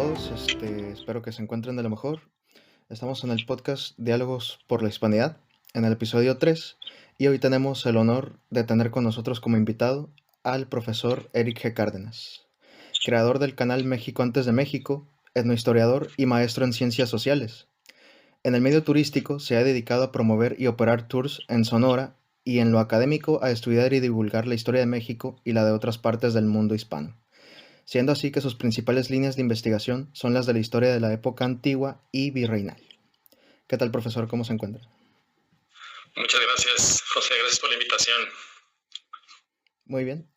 todos, espero que se encuentren de lo mejor. Estamos en el podcast Diálogos por la Hispanidad, en el episodio 3, y hoy tenemos el honor de tener con nosotros como invitado al profesor Eric G. Cárdenas, creador del canal México antes de México, etnohistoriador y maestro en ciencias sociales. En el medio turístico se ha dedicado a promover y operar tours en Sonora y en lo académico a estudiar y divulgar la historia de México y la de otras partes del mundo hispano, siendo así que sus principales líneas de investigación son las de la historia de la época antigua y virreinal. ¿Qué tal, profesor? ¿Cómo se encuentra? Muchas gracias, José. Gracias por la invitación. Muy bien.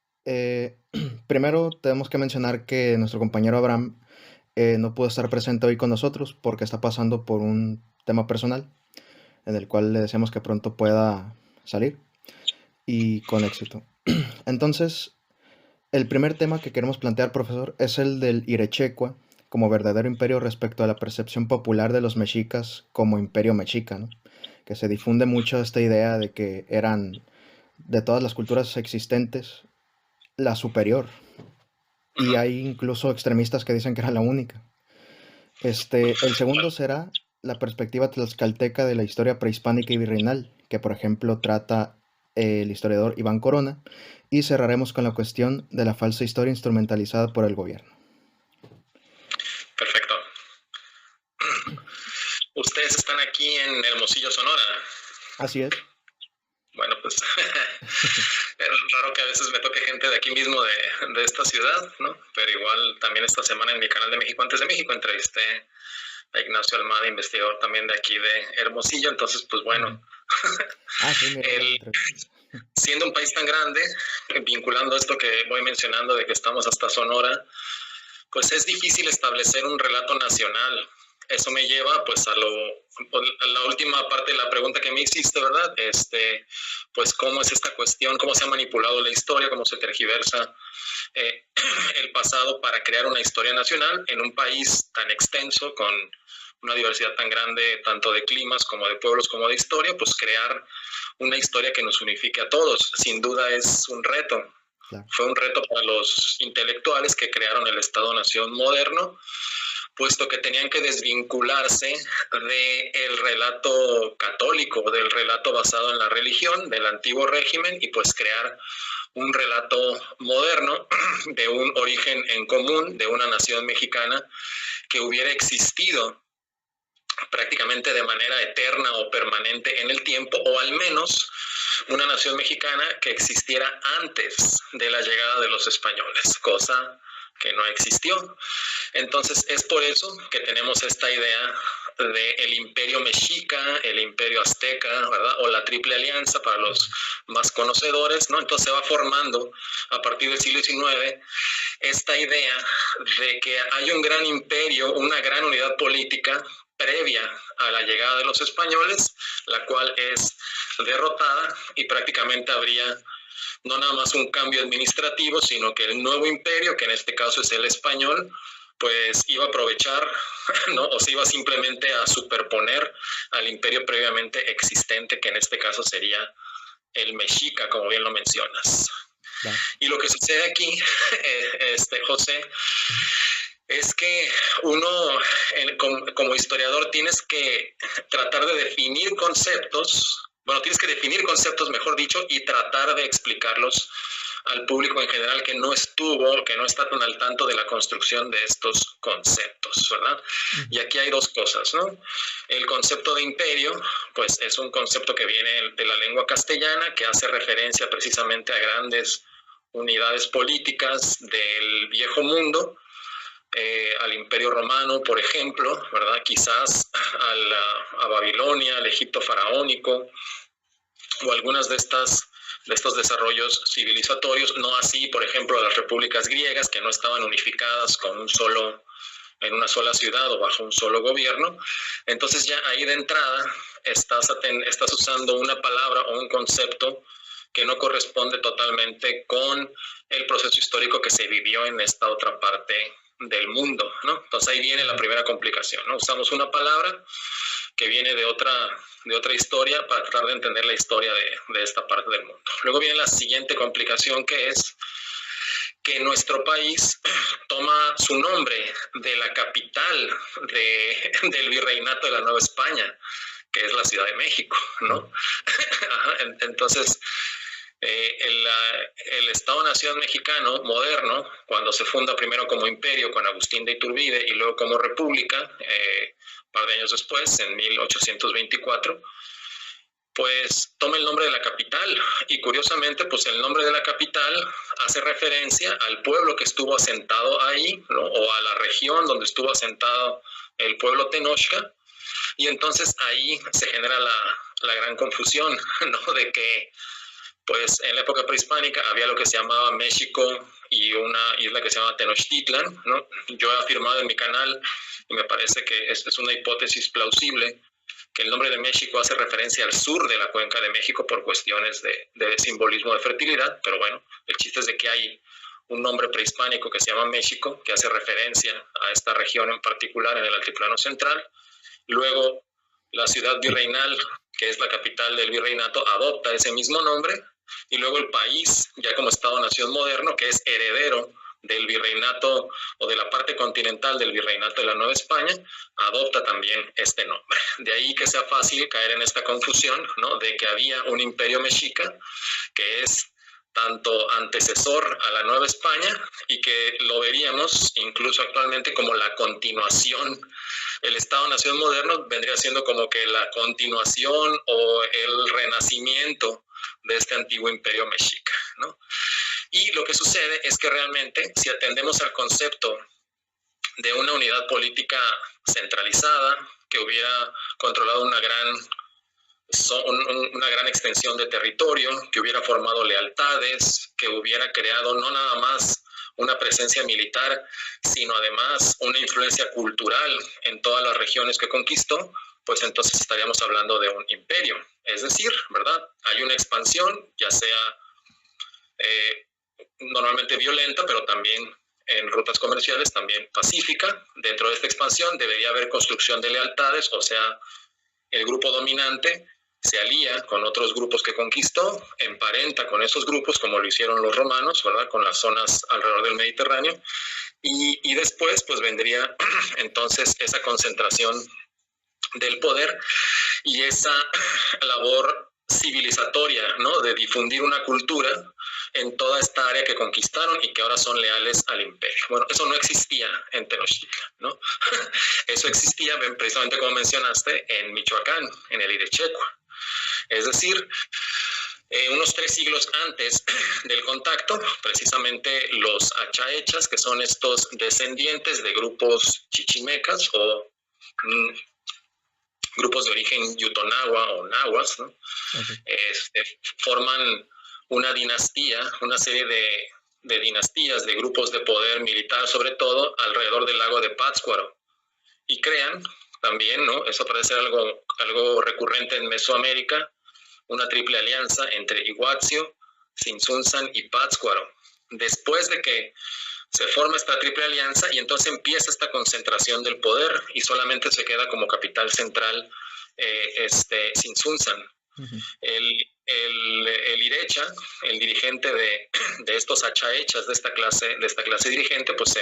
Primero tenemos que mencionar que nuestro compañero Abraham no pudo estar presente hoy con nosotros porque está pasando por un tema personal en el cual le deseamos que pronto pueda salir y con éxito. Entonces, el primer tema que queremos plantear, profesor, es el del Irechecua como verdadero imperio respecto a la percepción popular de los mexicas como imperio mexica, ¿no? Que se difunde mucho esta idea de que eran, de todas las culturas existentes, la superior. Y hay incluso extremistas que dicen que era la única. El segundo será la perspectiva tlaxcalteca de la historia prehispánica y virreinal, que por ejemplo trata el historiador Iván Corona, y cerraremos con la cuestión de la falsa historia instrumentalizada por el gobierno. Perfecto. Ustedes están aquí en Hermosillo, Sonora. Así es. Bueno, pues es raro que a veces me toque gente de aquí mismo de esta ciudad, ¿no? Pero igual también esta semana en mi canal de México antes de México entrevisté a Ignacio Almada, investigador también de aquí de Hermosillo. Entonces, pues bueno, Sí, mira, la el, entrevista. siendo un país tan grande, vinculando esto que voy mencionando de que estamos hasta Sonora, pues es difícil establecer un relato nacional. Eso me lleva pues a la última parte de la pregunta que me hiciste, ¿verdad? Pues cómo es esta cuestión, cómo se ha manipulado la historia, cómo se tergiversa el pasado para crear una historia nacional en un país tan extenso, con una diversidad tan grande, tanto de climas como de pueblos como de historia, pues crear una historia que nos unifique a todos. Sin duda es un reto. Claro. Fue un reto para los intelectuales que crearon el Estado-Nación moderno, puesto que tenían que desvincularse del relato católico, del relato basado en la religión, del antiguo régimen, y pues crear un relato moderno de un origen en común, de una nación mexicana que hubiera existido prácticamente de manera eterna o permanente en el tiempo, o al menos una nación mexicana que existiera antes de la llegada de los españoles, cosa que no existió. Entonces es por eso que tenemos esta idea del imperio mexica, el imperio azteca, ¿verdad? O la triple alianza para los más conocedores, ¿no? Entonces se va formando a partir del siglo XIX esta idea de que hay un gran imperio, una gran unidad política previa a la llegada de los españoles, la cual es derrotada y prácticamente habría no nada más un cambio administrativo, sino que el nuevo imperio, que en este caso es el español, pues iba a aprovechar, ¿no? O se iba simplemente a superponer al imperio previamente existente, que en este caso sería el mexica, como bien lo mencionas. Claro. Y lo que sucede aquí, José, es que uno, como historiador, tienes que tratar de definir conceptos, tienes que definir conceptos, mejor dicho, y tratar de explicarlos al público en general que no está tan al tanto de la construcción de estos conceptos, ¿verdad? Y aquí hay dos cosas, ¿no? El concepto de imperio, pues es un concepto que viene de la lengua castellana, que hace referencia precisamente a grandes unidades políticas del viejo mundo, al Imperio Romano, por ejemplo, ¿verdad? Quizás a Babilonia, al Egipto faraónico, o algunas de estos desarrollos civilizatorios, no así, por ejemplo, a las repúblicas griegas, que no estaban unificadas en una sola ciudad o bajo un solo gobierno. Entonces ya ahí de entrada estás usando una palabra o un concepto que no corresponde totalmente con el proceso histórico que se vivió en esta otra parte del mundo, ¿no? Entonces ahí viene la primera complicación, ¿no? Usamos una palabra que viene de otra historia para tratar de entender la historia de esta parte del mundo. Luego viene la siguiente complicación, que es que nuestro país toma su nombre de la capital del virreinato de la Nueva España, que es la Ciudad de México, ¿no? Entonces, el Estado-Nación mexicano moderno, cuando se funda primero como imperio con Agustín de Iturbide y luego como república, un par de años después, en 1824, pues toma el nombre de la capital, y curiosamente pues el nombre de la capital hace referencia al pueblo que estuvo asentado ahí, ¿no? O a la región donde estuvo asentado el pueblo Tenochca, y entonces ahí se genera la gran confusión, ¿no? De que pues en la época prehispánica había lo que se llamaba México y una isla que se llama Tenochtitlan, ¿no? Yo he afirmado en mi canal, y me parece que esta es una hipótesis plausible, que el nombre de México hace referencia al sur de la cuenca de México por cuestiones de simbolismo de fertilidad, pero bueno, el chiste es de que hay un nombre prehispánico que se llama México, que hace referencia a esta región en particular en el altiplano central. Luego, la ciudad virreinal, que es la capital del virreinato, adopta ese mismo nombre, y luego el país, ya como Estado-Nación moderno, que es heredero del virreinato o de la parte continental del virreinato de la Nueva España, adopta también este nombre. De ahí que sea fácil caer en esta confusión, ¿no? De que había un imperio mexica que es tanto antecesor a la Nueva España y que lo veríamos incluso actualmente como la continuación. El Estado-Nación moderno vendría siendo como que la continuación o el renacimiento de este antiguo imperio mexica, ¿no? Y lo que sucede es que realmente, si atendemos al concepto de una unidad política centralizada, que hubiera controlado una gran extensión de territorio, que hubiera formado lealtades, que hubiera creado no nada más una presencia militar, sino además una influencia cultural en todas las regiones que conquistó, pues entonces estaríamos hablando de un imperio. Es decir, ¿verdad? Hay una expansión, ya sea normalmente violenta, pero también en rutas comerciales, también pacífica. Dentro de esta expansión debería haber construcción de lealtades, o sea, el grupo dominante se alía con otros grupos que conquistó, emparenta con esos grupos, como lo hicieron los romanos, ¿verdad? Con las zonas alrededor del Mediterráneo, y después pues vendría entonces esa concentración del poder y esa labor civilizatoria, ¿no? De difundir una cultura en toda esta área que conquistaron y que ahora son leales al imperio. Bueno, eso no existía en Tenochtitlan, ¿no? Eso existía, precisamente como mencionaste, en Michoacán, en el Irechecua. Es decir, unos 3 siglos antes del contacto, precisamente los achaechas, que son estos descendientes de grupos chichimecas o grupos de origen yutonagua o nahuas, ¿no? Okay. Forman una dinastía, una serie de dinastías, de grupos de poder militar, sobre todo alrededor del lago de Pátzcuaro, y crean también, ¿no? Eso parece ser algo recurrente en Mesoamérica, una triple alianza entre Iguazio, Tzintzuntzan y Pátzcuaro. Después de que se forma esta triple alianza y entonces empieza esta concentración del poder y solamente se queda como capital central Tzintzuntzan. Uh-huh. El Irecha, el dirigente de estos achaechas de esta clase dirigente, pues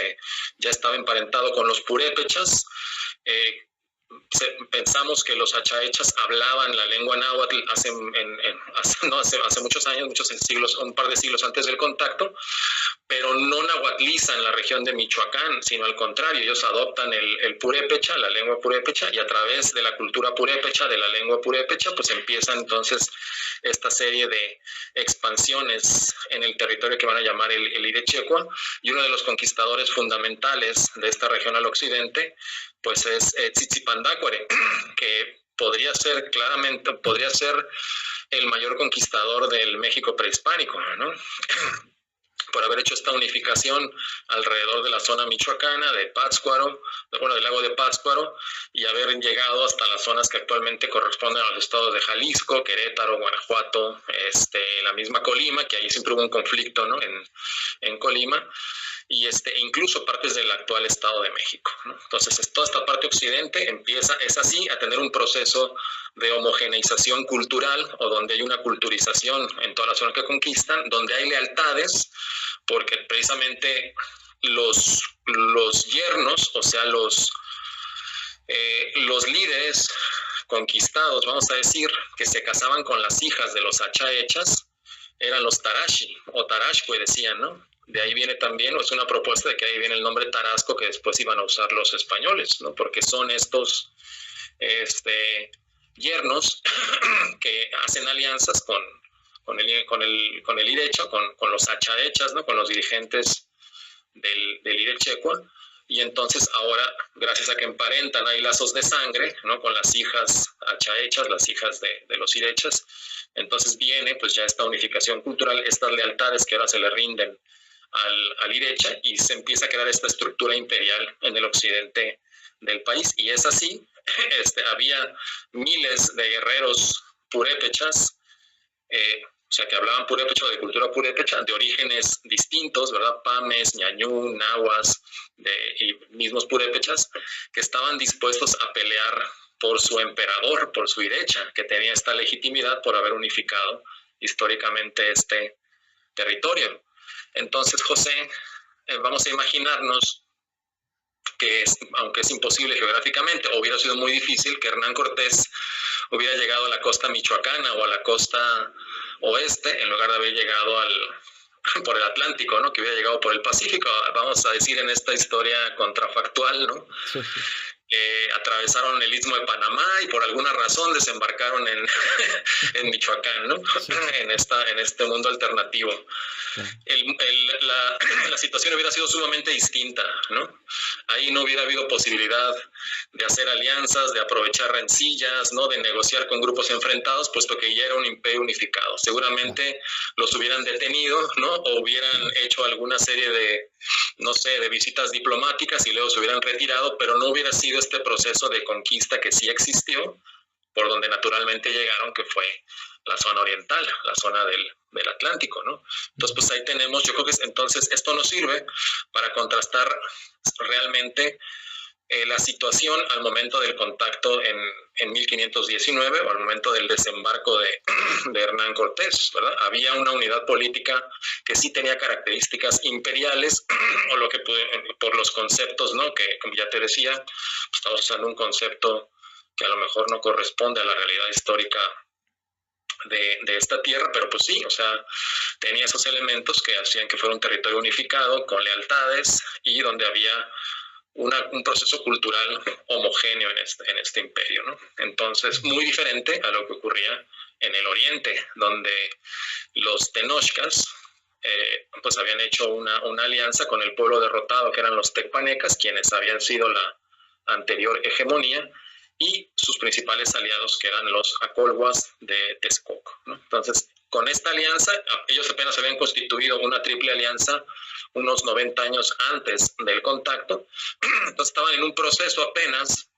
ya estaba emparentado con los purépechas. Pensamos que los achaechas hablaban la lengua náhuatl hace muchos años, muchos siglos, un par de siglos antes del contacto, pero no nahuatlizan la región de Michoacán, sino al contrario, ellos adoptan el purépecha, la lengua purépecha, y a través de la cultura purépecha, de la lengua purépecha, pues empieza entonces esta serie de expansiones en el territorio que van a llamar el Irechecua, y uno de los conquistadores fundamentales de esta región al occidente, pues es Tzitzipandácuare, que podría ser el mayor conquistador del México prehispánico, ¿no? Por haber hecho esta unificación alrededor de la zona michoacana de Pátzcuaro, bueno, del lago de Pátzcuaro, y haber llegado hasta las zonas que actualmente corresponden a los estados de Jalisco, Querétaro, Guanajuato, la misma Colima, que ahí siempre hubo un conflicto, ¿no? En Colima, y incluso partes del actual Estado de México, ¿no? Entonces, toda esta parte occidente es así, a tener un proceso de homogeneización cultural, o donde hay una culturización en toda la zona que conquistan, donde hay lealtades, porque precisamente los yernos, o sea, los líderes conquistados, vamos a decir, que se casaban con las hijas de los achahechas, eran los Tarashi, o Tarashque decían, ¿no? De ahí viene también, o es una propuesta de que ahí viene el nombre Tarasco que después iban a usar los españoles, ¿no? Porque son estos yernos que hacen alianzas con el Irecha, con los achahechas, ¿no? Con los dirigentes del Irechecua. Y entonces ahora, gracias a que emparentan, hay lazos de sangre, ¿no? Con las hijas achahechas, las hijas de los irechas, entonces viene pues ya esta unificación cultural, estas lealtades que ahora se le rinden al Irecha, y se empieza a crear esta estructura imperial en el occidente del país. Y es así, había miles de guerreros purépechas, o sea, que hablaban purépecha, de cultura purépecha, de orígenes distintos, ¿verdad? Pames, ñañú, nahuas, y mismos purépechas, que estaban dispuestos a pelear por su emperador, por su Irecha, que tenía esta legitimidad por haber unificado históricamente este territorio. Entonces, José, vamos a imaginarnos que, aunque es imposible geográficamente, hubiera sido muy difícil que Hernán Cortés hubiera llegado a la costa michoacana o a la costa oeste, en lugar de haber llegado por el Atlántico, ¿no? Que hubiera llegado por el Pacífico, vamos a decir en esta historia contrafactual, ¿no? Sí. Atravesaron el Istmo de Panamá y por alguna razón desembarcaron en Michoacán, ¿no? Sí. En este mundo alternativo. Sí. La situación hubiera sido sumamente distinta, ¿no? Ahí no hubiera habido posibilidad de hacer alianzas, de aprovechar rencillas, ¿no? De negociar con grupos enfrentados, puesto que ya era un imperio unificado. Seguramente los hubieran detenido, ¿no? O hubieran hecho alguna serie de, no sé, de visitas diplomáticas y luego se hubieran retirado, pero no hubiera sido este proceso de conquista que sí existió, por donde naturalmente llegaron, que fue la zona oriental, la zona del Atlántico, ¿no? Entonces, pues ahí tenemos, yo creo que entonces esto nos sirve para contrastar realmente la situación al momento del contacto en 1519, o al momento del desembarco de Hernán Cortés, ¿verdad? Había una unidad política que sí tenía características imperiales, o lo que por los conceptos, ¿no? Que, como ya te decía, pues estamos usando un concepto que a lo mejor no corresponde a la realidad histórica de esta tierra, pero pues sí, o sea, tenía esos elementos que hacían que fuera un territorio unificado, con lealtades, y donde había un proceso cultural homogéneo en este imperio, ¿no? Entonces, muy diferente a lo que ocurría en el oriente, donde los tenochcas pues habían hecho una alianza con el pueblo derrotado, que eran los tecpanecas, quienes habían sido la anterior hegemonía, y sus principales aliados, que eran los acolhuas de Texcoco, ¿no? Entonces, con esta alianza, ellos apenas habían constituido una triple alianza unos 90 años antes del contacto. Entonces estaban en un proceso apenas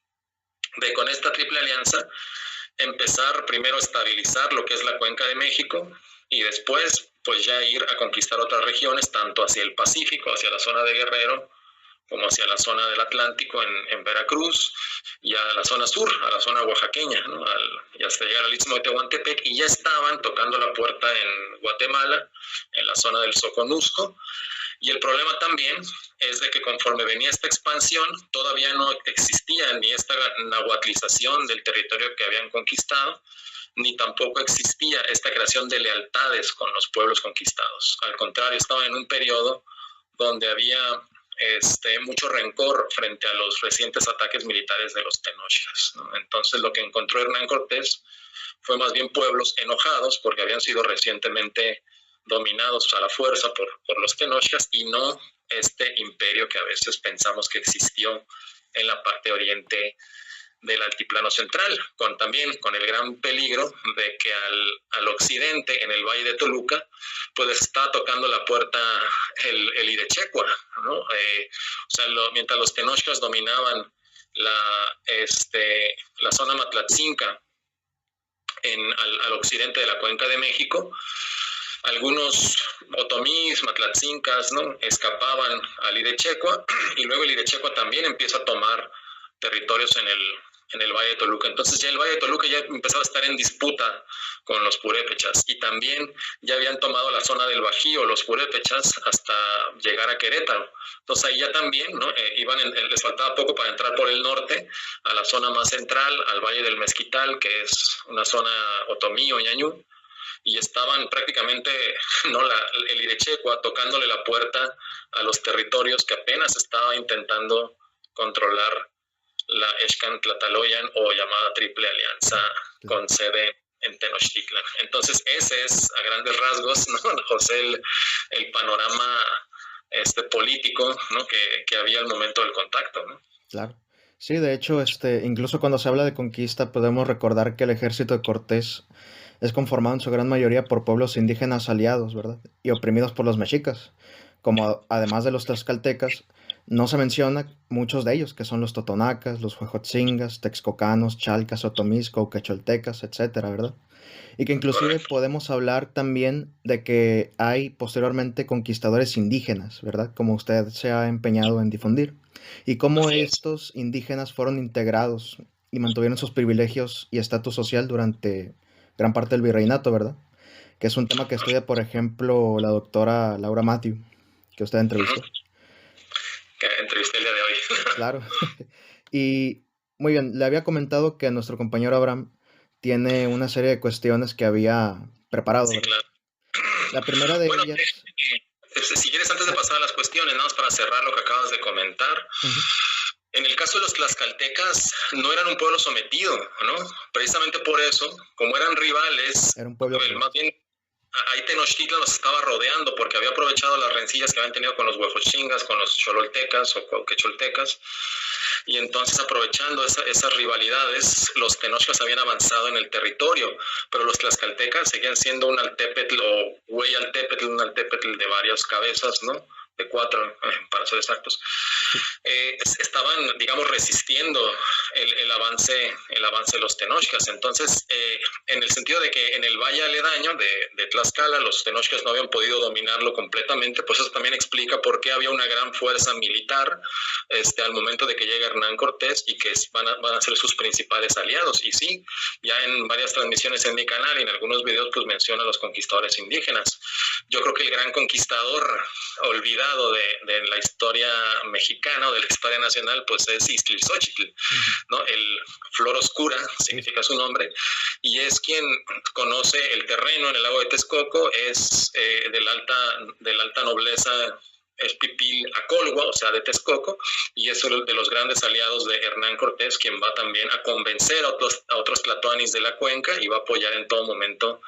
de, con esta triple alianza, empezar primero a estabilizar lo que es la Cuenca de México, y después pues ya ir a conquistar otras regiones, tanto hacia el Pacífico, hacia la zona de Guerrero, como hacia la zona del Atlántico en Veracruz, y a la zona sur, a la zona oaxaqueña, ¿no? Y hasta llegar al Istmo de Tehuantepec, y ya estaban tocando la puerta en Guatemala, en la zona del Soconusco. Y el problema también es de que conforme venía esta expansión, todavía no existía ni esta nahuatlización del territorio que habían conquistado, ni tampoco existía esta creación de lealtades con los pueblos conquistados. Al contrario, estaban en un periodo donde había mucho rencor frente a los recientes ataques militares de los tenochcas, ¿no? Entonces, lo que encontró Hernán Cortés fue más bien pueblos enojados porque habían sido recientemente dominados a la fuerza por los tenochcas, y no este imperio que a veces pensamos que existió en la parte oriente del altiplano central, también con el gran peligro de que al occidente, en el Valle de Toluca, pues está tocando la puerta el Irechecua, ¿no? O sea, mientras los tenochcas dominaban la zona matlatzinca al occidente de la Cuenca de México, algunos otomís, matlatzincas, ¿no? Escapaban al Irechecua, y luego el Irechecua también empieza a tomar territorios en el Valle de Toluca. Entonces ya el Valle de Toluca ya empezaba a estar en disputa con los purépechas y también ya habían tomado la zona del Bajío los purépechas hasta llegar a Querétaro. Entonces ahí ya también, ¿no? Les faltaba poco para entrar por el norte a la zona más central, al Valle del Mezquital, que es una zona otomí o ñañú, y estaban prácticamente, ¿no? El Irechecua tocándole la puerta a los territorios que apenas estaba intentando controlar la Xcantlataloyan o llamada Triple Alianza con sede en Tenochtitlan. Entonces ese es a grandes rasgos, ¿no, José, el panorama político, ¿no? que había al momento del contacto, ¿no? Claro. Sí, de hecho, incluso cuando se habla de conquista, podemos recordar que el ejército de Cortés es conformado en su gran mayoría por pueblos indígenas aliados, ¿verdad? Y oprimidos por los mexicas, como además de los tlaxcaltecas, no se menciona muchos de ellos, que son los totonacas, los huejotzingas, texcocanos, chalcas, otomís, cauquecholtecas, etcétera, ¿verdad? Y que inclusive podemos hablar también de que hay posteriormente conquistadores indígenas, ¿verdad? Como usted se ha empeñado en difundir. Y cómo estos indígenas fueron integrados y mantuvieron sus privilegios y estatus social durante gran parte del virreinato, ¿verdad? Que es un tema que estudia, por ejemplo, la doctora Laura Matthew, que usted entrevistó. Que entrevisté el día de hoy. Claro. Y muy bien, le había comentado que nuestro compañero Abraham tiene una serie de cuestiones que había preparado, Sí, ¿verdad? claro. La primera de ellas... Si quieres, antes de pasar a las cuestiones, nada más para cerrar lo que acabas de comentar. En el caso de los tlaxcaltecas, no eran un pueblo sometido, ¿no? Precisamente por eso, como eran rivales, era un pueblo más bien ahí Tenochtitlan los estaba rodeando porque había aprovechado las rencillas que habían tenido con los huejotzingas, con los chololtecas o quecholtecas, y entonces aprovechando esas rivalidades, los tenochcas habían avanzado en el territorio, pero los tlaxcaltecas seguían siendo un altépetl o güey altépetl, un altépetl de varias cabezas, ¿no? De 4, para ser exactos, estaban, digamos, resistiendo el avance de los tenochcas. Entonces, en el sentido de que en el valle aledaño de Tlaxcala los tenochcas no habían podido dominarlo completamente, pues eso también explica por qué había una gran fuerza militar al momento de que llega Hernán Cortés y que van a ser sus principales aliados. Y sí, ya en varias transmisiones en mi canal y en algunos videos pues menciona a los conquistadores indígenas. Yo creo que el gran conquistador olvidado de la historia mexicana o de la historia nacional pues es Ixtlilxóchitl, ¿no? El flor oscura significa su nombre, y es quien conoce el terreno en el lago de Texcoco, es de la alta nobleza, es Pipil Acolhua, o sea, de Texcoco, y es uno de los grandes aliados de Hernán Cortés, quien va también a convencer a otros tlatoanis de la cuenca y va a apoyar en todo momento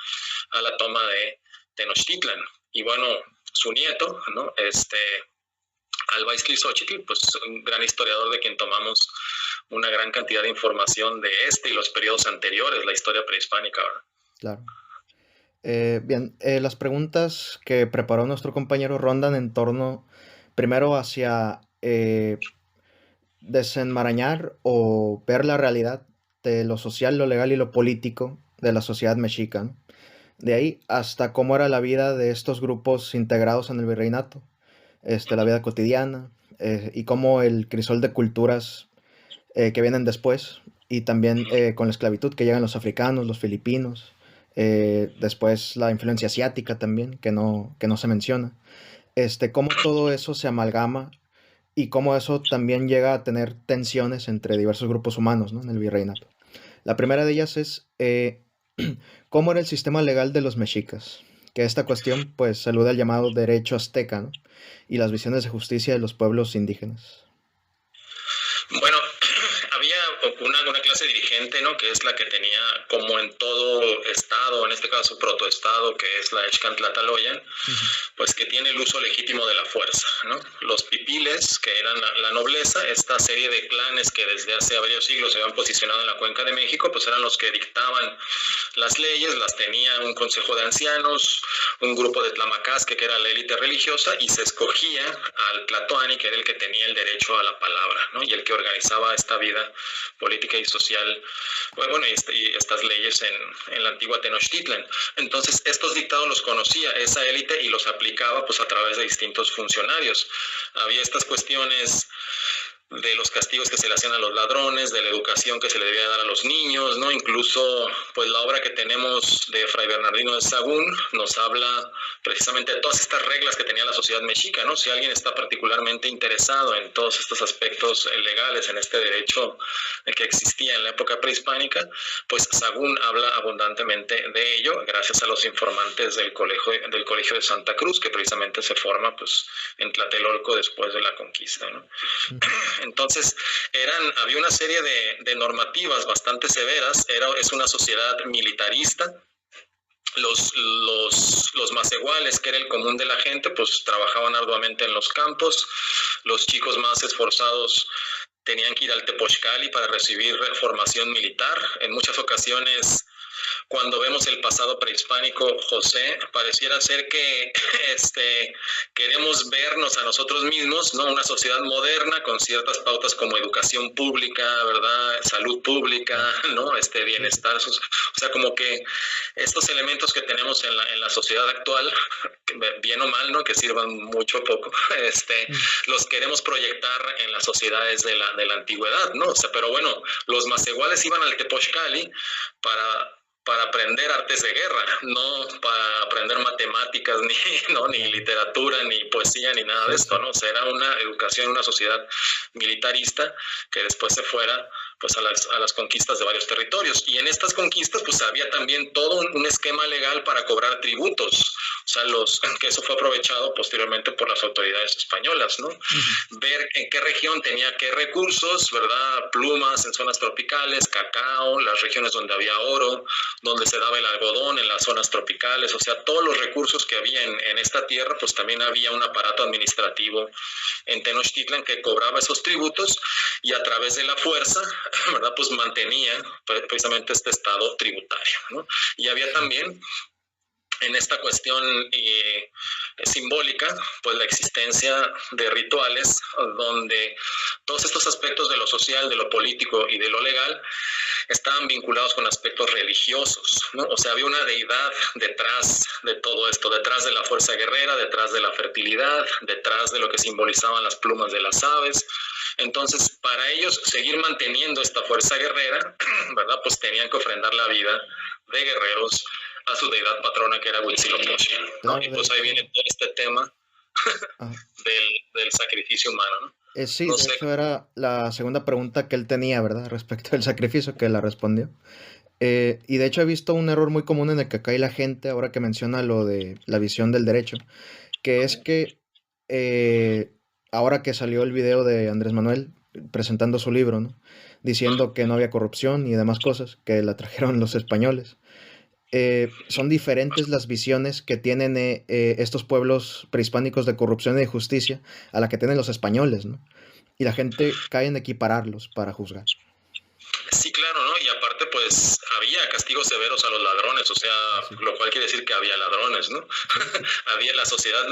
a la toma de Tenochtitlan. Y bueno, su nieto, ¿no? Alba Ixtlilxóchitl, pues un gran historiador de quien tomamos una gran cantidad de información de y los periodos anteriores, la historia prehispánica, ¿verdad? Claro. Bien, las preguntas que preparó nuestro compañero rondan en torno, primero hacia desenmarañar o ver la realidad de lo social, lo legal y lo político de la sociedad mexica, ¿no? De ahí hasta cómo era la vida de estos grupos integrados en el virreinato, la vida cotidiana, y cómo el crisol de culturas que vienen después, y también con la esclavitud que llegan los africanos, los filipinos, después la influencia asiática también, que no se menciona, cómo todo eso se amalgama y cómo eso también llega a tener tensiones entre diversos grupos humanos, ¿no? En el virreinato. La primera de ellas es cómo era el sistema legal de los mexicas, que esta cuestión pues saluda al llamado derecho azteca, ¿no? Y las visiones de justicia de los pueblos indígenas. Bueno, había una clase dirigente, ¿no? Que es la que tenía, como en todo estado, en este caso protoestado, que es la Xcantlataloyan, pues que tiene el uso legítimo de la fuerza, ¿no? Los pipiles, que eran la nobleza, esta serie de clanes que desde hace varios siglos se habían posicionado en la cuenca de México, pues eran los que dictaban las leyes, las tenía un consejo de ancianos, un grupo de tlamacasque, que era la élite religiosa, y se escogía al tlatoani, que era el que tenía el derecho a la palabra, ¿no? Y el que organizaba esta vida política y social, bueno, y estas leyes en la antigua Tenochtitlan. Entonces, estos dictados los conocía esa élite y los aplicaba pues a través de distintos funcionarios. Había estas cuestiones de los castigos que se le hacían a los ladrones, de la educación que se le debía dar a los niños, ¿no? Incluso, pues la obra que tenemos de Fray Bernardino de Sahagún nos habla precisamente de todas estas reglas que tenía la sociedad mexica, ¿no? Si alguien está particularmente interesado en todos estos aspectos legales, en este derecho que existía en la época prehispánica, pues Sahagún habla abundantemente de ello, gracias a los informantes del Colegio de Santa Cruz, que precisamente se forma, pues, en Tlatelolco después de la conquista, ¿no? Entonces, había una serie de normativas bastante severas, es una sociedad militarista. Los macehuales, que era el común de la gente, pues trabajaban arduamente en los campos. Los chicos más esforzados tenían que ir al Tepochcali para recibir formación militar. En muchas ocasiones, cuando vemos el pasado prehispánico, José, pareciera ser que queremos vernos a nosotros mismos, ¿no? Una sociedad moderna con ciertas pautas como educación pública, ¿verdad? Salud pública, ¿no? Bienestar. O sea, como que estos elementos que tenemos en la sociedad actual, bien o mal, ¿no? Que sirvan mucho o poco, los queremos proyectar en las sociedades de la antigüedad, ¿no? O sea, pero bueno, los macehuales iban al Tepochcali para aprender artes de guerra, no para aprender matemáticas, ni literatura, ni poesía, ni nada de esto, ¿no? O sea, era una educación, una sociedad militarista que después se fuera, pues, a las conquistas de varios territorios. Y en estas conquistas, pues, había también todo un esquema legal para cobrar tributos. O sea, que eso fue aprovechado posteriormente por las autoridades españolas, ¿no? Ver en qué región tenía qué recursos, ¿verdad? Plumas en zonas tropicales, cacao, las regiones donde había oro, donde se daba el algodón en las zonas tropicales. O sea, todos los recursos que había en esta tierra, pues también había un aparato administrativo en Tenochtitlan que cobraba esos tributos, y a través de la fuerza, ¿verdad? Pues mantenía precisamente este estado tributario, ¿no? Y había también en esta cuestión simbólica, pues la existencia de rituales donde todos estos aspectos de lo social, de lo político y de lo legal estaban vinculados con aspectos religiosos, ¿no? O sea, había una deidad detrás de todo esto, detrás de la fuerza guerrera, detrás de la fertilidad, detrás de lo que simbolizaban las plumas de las aves. Entonces, para ellos seguir manteniendo esta fuerza guerrera, ¿verdad? Pues tenían que ofrendar la vida de guerreros a su deidad patrona, que era Huitzilopochtli, ¿no? Claro, y pues ahí viene todo este tema del sacrificio humano, ¿no? Sí, no sé. De hecho era la segunda pregunta que él tenía, ¿verdad? Respecto al sacrificio, que la respondió. Y de hecho he visto un error muy común en el que cae la gente, ahora que menciona lo de la visión del derecho, que es que ahora que salió el video de Andrés Manuel presentando su libro, ¿no? Diciendo que no había corrupción y demás cosas, que la trajeron los españoles. Son diferentes las visiones que tienen estos pueblos prehispánicos de corrupción y de justicia a la que tienen los españoles, ¿no? Y la gente cae en equipararlos para juzgar. Sí, claro, ¿no? Y aparte, pues, había castigos severos a los ladrones, o sea, sí. Lo cual quiere decir que había ladrones, ¿no? Había la sociedad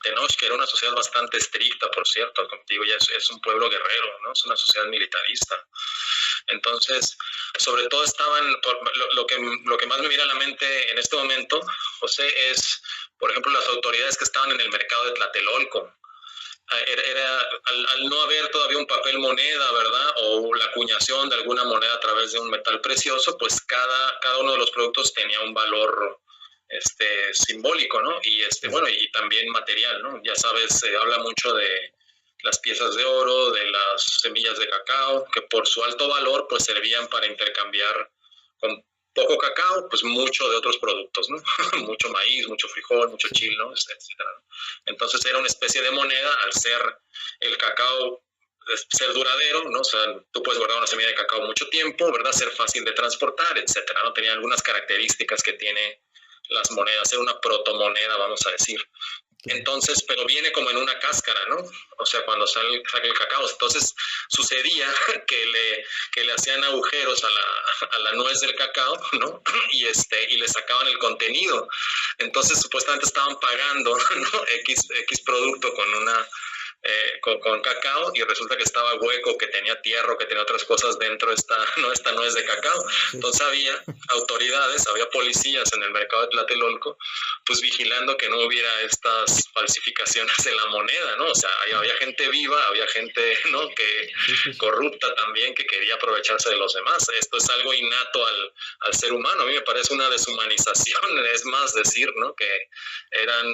Tenoch, que era una sociedad bastante estricta, por cierto, como digo, ya es un pueblo guerrero, ¿no? Es una sociedad militarista. Entonces, sobre todo estaban, lo que más me viene a la mente en este momento, José, es, por ejemplo, las autoridades que estaban en el mercado de Tlatelolco. Al no haber todavía un papel moneda, ¿verdad? O la acuñación de alguna moneda a través de un metal precioso, pues cada uno de los productos tenía un valor simbólico, ¿no? Y bueno, y también material, ¿no? Ya sabes, se habla mucho de las piezas de oro, de las semillas de cacao, que por su alto valor, pues servían para intercambiar con poco cacao, pues mucho de otros productos, ¿no? Mucho maíz, mucho frijol, mucho chile, ¿no? Etcétera. Entonces era una especie de moneda, al ser el cacao, ser duradero, ¿no? O sea, tú puedes guardar una semilla de cacao mucho tiempo, ¿verdad? Ser fácil de transportar, etcétera, ¿no? Tenía algunas características que tiene las monedas, era una protomoneda, vamos a decir. Entonces, pero viene como en una cáscara, ¿no? O sea, cuando saca el cacao. Entonces, sucedía que le hacían agujeros a la nuez del cacao, ¿no? Y le sacaban el contenido. Entonces, supuestamente estaban pagando, ¿no? X producto con una con cacao, y resulta que estaba hueco, que tenía tierra, que tenía otras cosas dentro. Esta no es de cacao. Sí. Entonces había autoridades, había policías en el mercado de Tlatelolco, pues vigilando que no hubiera estas falsificaciones de la moneda, ¿no? O sea, había gente viva, había gente, ¿no?, que Sí. corrupta también, que quería aprovecharse de los demás. Esto es algo innato al ser humano. A mí me parece una deshumanización, es más decir, ¿no?, que eran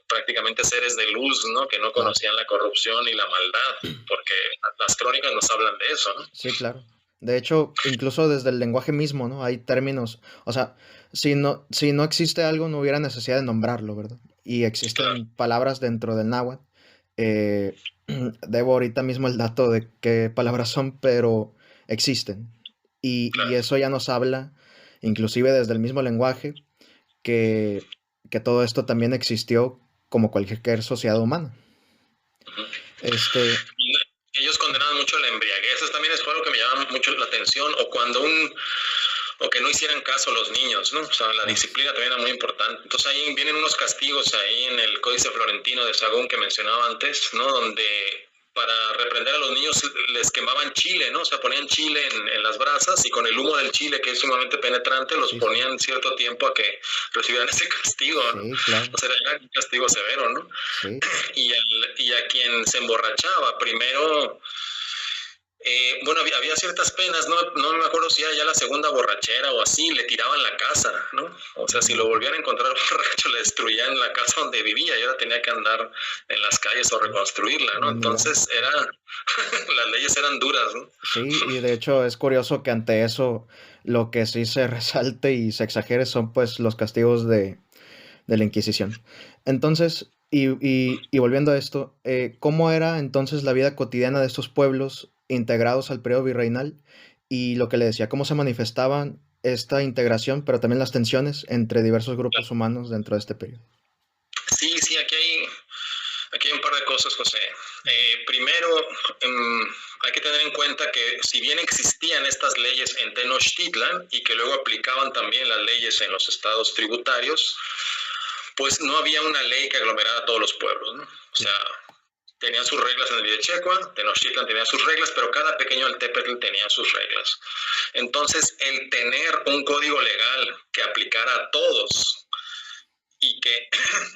prácticamente seres de luz, ¿no?, que no conocían la corrupción y la maldad, porque las crónicas nos hablan de eso, ¿no? Sí, claro. De hecho, incluso desde el lenguaje mismo, ¿no? Hay términos, o sea, si no existe algo, no hubiera necesidad de nombrarlo, ¿verdad? Y existen Claro. palabras dentro del náhuatl. Eh, Debo ahorita mismo el dato de qué palabras son, pero existen. Y Claro. eso ya nos habla, inclusive desde el mismo lenguaje, que, que todo esto también existió como cualquier sociedad humana. Uh-huh. Este, Ellos condenaban mucho la embriaguez. Eso también es algo que me llama mucho la atención. O que no hicieran caso a los niños, ¿no? O sea, la disciplina también era muy importante. Entonces ahí vienen unos castigos ahí en el Códice Florentino de Sagún que mencionaba antes, ¿no? Donde para reprender a los niños les quemaban chile, ¿no? O sea, ponían chile en las brasas, y con el humo del chile, que es sumamente penetrante, los ponían cierto tiempo a que recibieran ese castigo, ¿no? Sí, claro. O sea, era un castigo severo, ¿no? Sí. Y a quien se emborrachaba, primero... bueno, había ciertas penas, no me acuerdo si era ya la segunda borrachera o así, le tiraban la casa, ¿no? O sea, si lo volvían a encontrar borracho, le destruían la casa donde vivía, y ahora tenía que andar en las calles o reconstruirla, ¿no? Entonces las leyes eran duras, ¿no? Sí, y de hecho es curioso que ante eso lo que sí se resalte y se exagere son pues los castigos de la Inquisición. Entonces, y volviendo a esto, ¿cómo era entonces la vida cotidiana de estos pueblos integrados al periodo virreinal? Y lo que le decía, ¿cómo se manifestaban esta integración, pero también las tensiones entre diversos grupos humanos dentro de este periodo? Sí, aquí hay un par de cosas, José. Primero, hay que tener en cuenta que si bien existían estas leyes en Tenochtitlan y que luego aplicaban también las leyes en los estados tributarios, pues no había una ley que aglomerara a todos los pueblos, ¿no? O sea, tenían sus reglas en el Videchecua, Tenochtitlan tenía sus reglas, pero cada pequeño altépetl tenía sus reglas. Entonces, el tener un código legal que aplicara a todos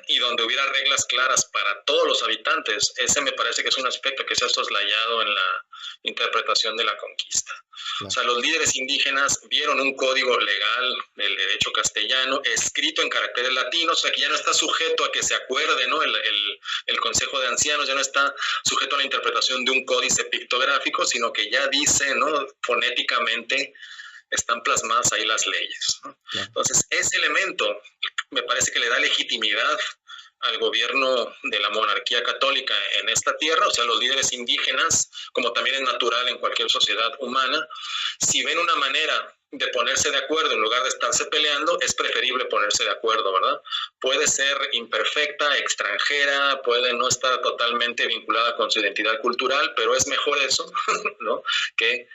y donde hubiera reglas claras para todos los habitantes, ese me parece que es un aspecto que se ha soslayado en la interpretación de la conquista. Claro. O sea, los líderes indígenas vieron un código legal del derecho castellano escrito en caracteres latinos, o sea, que ya no está sujeto a que se acuerde, ¿no? El Consejo de Ancianos ya no está sujeto a la interpretación de un códice pictográfico, sino que ya dice, ¿no?, fonéticamente están plasmadas ahí las leyes, ¿no? Claro. Entonces, ese elemento me parece que le da legitimidad al gobierno de la monarquía católica en esta tierra. O sea, los líderes indígenas, como también es natural en cualquier sociedad humana, si ven una manera de ponerse de acuerdo en lugar de estarse peleando, es preferible ponerse de acuerdo, ¿verdad? Puede ser imperfecta, extranjera, puede no estar totalmente vinculada con su identidad cultural, pero es mejor eso, ¿no?, que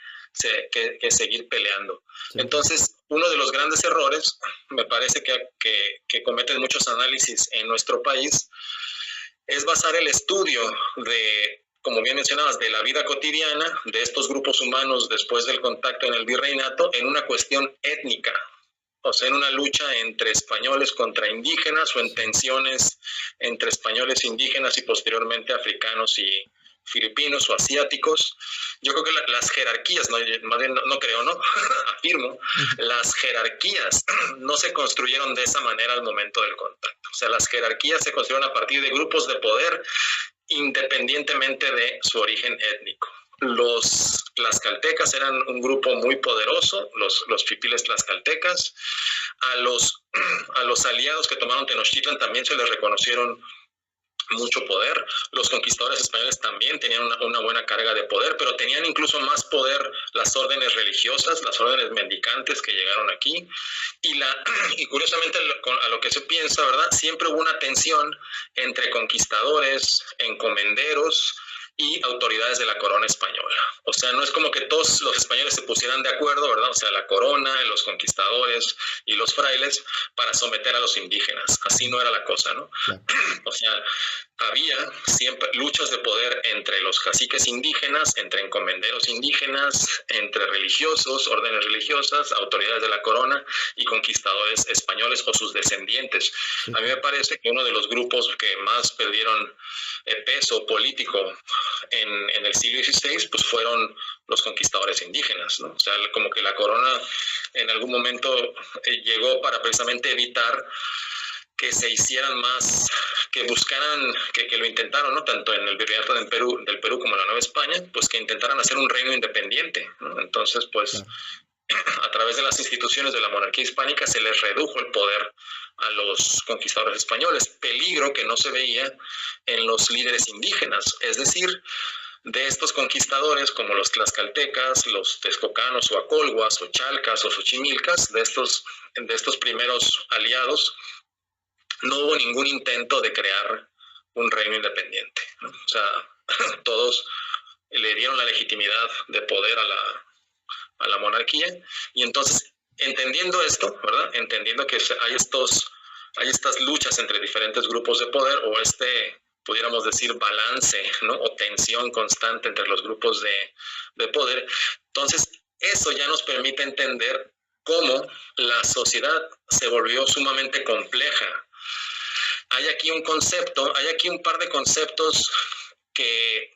seguir peleando. Sí. Entonces, uno de los grandes errores, me parece que cometen muchos análisis en nuestro país, es basar el estudio de, como bien mencionabas, de la vida cotidiana de estos grupos humanos después del contacto en el virreinato en una cuestión étnica. O sea, en una lucha entre españoles contra indígenas, o en tensiones entre españoles, indígenas y posteriormente africanos y filipinos o asiáticos. Yo creo que las jerarquías, más bien no creo, ¿no? Afirmo, las jerarquías no se construyeron de esa manera al momento del contacto. O sea, las jerarquías se construyeron a partir de grupos de poder independientemente de su origen étnico. Los tlaxcaltecas eran un grupo muy poderoso, los fipiles tlaxcaltecas. A los aliados que tomaron Tenochtitlan también se les reconocieron mucho poder. Los conquistadores españoles también tenían una buena carga de poder, pero tenían incluso más poder las órdenes religiosas, las órdenes mendicantes que llegaron aquí. Y curiosamente, a lo que se piensa, ¿verdad?, siempre hubo una tensión entre conquistadores, encomenderos y autoridades de la corona española. O sea, no es como que todos los españoles se pusieran de acuerdo, ¿verdad? O sea, la corona, los conquistadores y los frailes para someter a los indígenas. Así no era la cosa, ¿no? Claro. O sea, había siempre luchas de poder entre los caciques indígenas, entre encomenderos indígenas, entre religiosos, órdenes religiosas, autoridades de la corona y conquistadores españoles o sus descendientes. Sí. A mí me parece que uno de los grupos que más perdieron peso político en el siglo XVI, pues fueron los conquistadores indígenas, ¿no? O sea, como que la corona en algún momento llegó para precisamente evitar que se hicieran más, que buscaran, que lo intentaron, ¿no? Tanto en el virreinato del Perú como en la Nueva España, pues que intentaran hacer un reino independiente, ¿no? Entonces, pues, claro, a través de las instituciones de la monarquía hispánica se les redujo el poder a los conquistadores españoles, peligro que no se veía en los líderes indígenas, es decir, de estos conquistadores como los tlaxcaltecas, los texcocanos o acolhuas o chalcas o xochimilcas, de estos primeros aliados, no hubo ningún intento de crear un reino independiente, ¿no? O sea, todos le dieron la legitimidad de poder a la monarquía, y entonces, entendiendo esto, ¿verdad? Entendiendo que hay estas luchas entre diferentes grupos de poder, o pudiéramos decir, balance, ¿no? O tensión constante entre los grupos de poder, entonces eso ya nos permite entender cómo la sociedad se volvió sumamente compleja. Hay aquí un par de conceptos que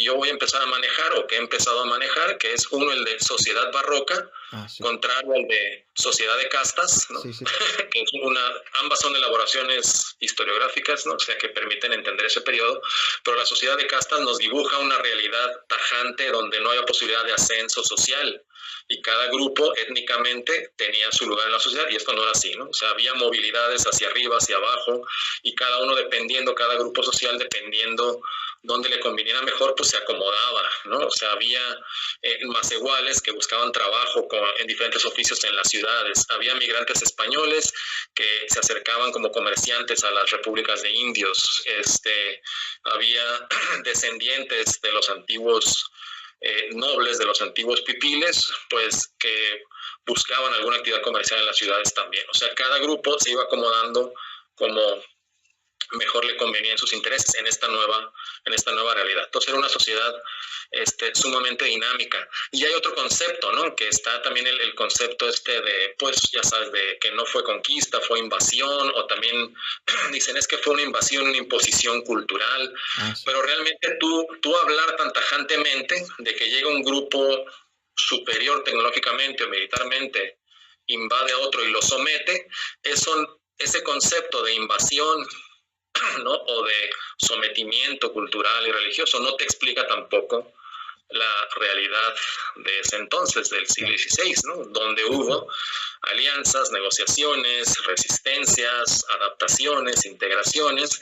yo voy a empezar a manejar, o que he empezado a manejar, que es uno, el de sociedad barroca, sí, contrario al de sociedad de castas, ¿no? Sí, sí. Que es ambas son elaboraciones historiográficas, ¿no? O sea, que permiten entender ese periodo, pero la sociedad de castas nos dibuja una realidad tajante donde no había posibilidad de ascenso social, y cada grupo étnicamente tenía su lugar en la sociedad, y esto no era así, ¿no? O sea, había movilidades hacia arriba, hacia abajo, y cada grupo social, dependiendo dónde le conviniera mejor, pues se acomodaba, ¿no? O sea, había macehuales que buscaban trabajo en diferentes oficios en las ciudades, había migrantes españoles que se acercaban como comerciantes a las repúblicas de indios, había descendientes de los antiguos nobles, de los antiguos pipiles, pues que buscaban alguna actividad comercial en las ciudades también. O sea, cada grupo se iba acomodando como mejor le convenía en sus intereses en esta nueva realidad. Entonces era una sociedad sumamente dinámica. Y hay otro concepto, ¿no? Que está también el concepto de, pues ya sabes, de que no fue conquista, fue invasión, o también dicen es que fue una invasión, una imposición cultural. Sí. Pero realmente tú hablar tan tajantemente de que llega un grupo superior tecnológicamente o militarmente, invade a otro y lo somete, ese concepto de invasión, ¿no? O de sometimiento cultural y religioso no te explica tampoco la realidad de ese entonces, del siglo XVI, ¿no? Donde hubo alianzas, negociaciones, resistencias, adaptaciones, integraciones,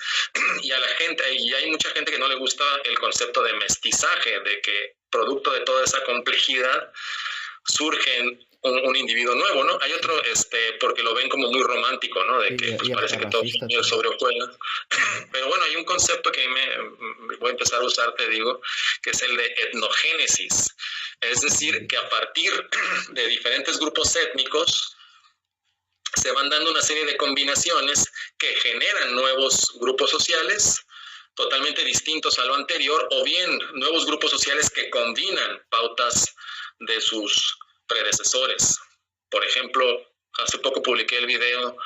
y hay mucha gente que no le gusta el concepto de mestizaje, de que producto de toda esa complejidad surgen un individuo nuevo, ¿no? Hay otro, porque lo ven como muy romántico, ¿no? De que pues, parece que todo es sobre hojuelas. Pero bueno, hay un concepto que me voy a empezar a usar, te digo, que es el de etnogénesis. Es decir, que a partir de diferentes grupos étnicos se van dando una serie de combinaciones que generan nuevos grupos sociales totalmente distintos a lo anterior, o bien nuevos grupos sociales que combinan pautas de sus predecesores. Por ejemplo, hace poco publiqué el video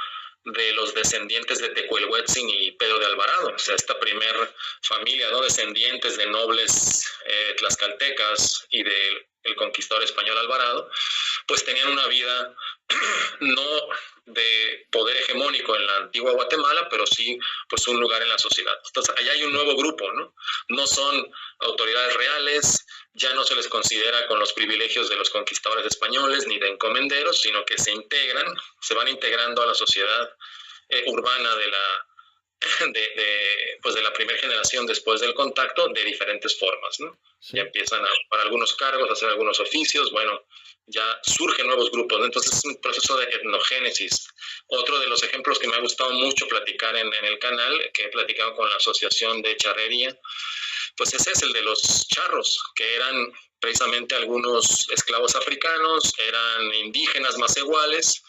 de los descendientes de Tecuelhuetzin y Pedro de Alvarado, o sea, esta primer familia, ¿no? Descendientes de nobles tlaxcaltecas y del conquistador español Alvarado, pues tenían una vida no de poder hegemónico en la antigua Guatemala, pero sí pues un lugar en la sociedad. Entonces allá hay un nuevo grupo, ¿no? No son autoridades reales, ya no se les considera con los privilegios de los conquistadores españoles ni de encomenderos, sino que se van integrando a la sociedad urbana de la primera generación después del contacto de diferentes formas, ¿no? Sí. Ya empiezan a ocupar algunos cargos, a hacer algunos oficios, bueno, ya surgen nuevos grupos, ¿no? Entonces es un proceso de etnogénesis. Otro de los ejemplos que me ha gustado mucho platicar en el canal, que he platicado con la Asociación de Charrería, pues ese es el de los charros, que eran precisamente algunos esclavos africanos, eran indígenas más iguales,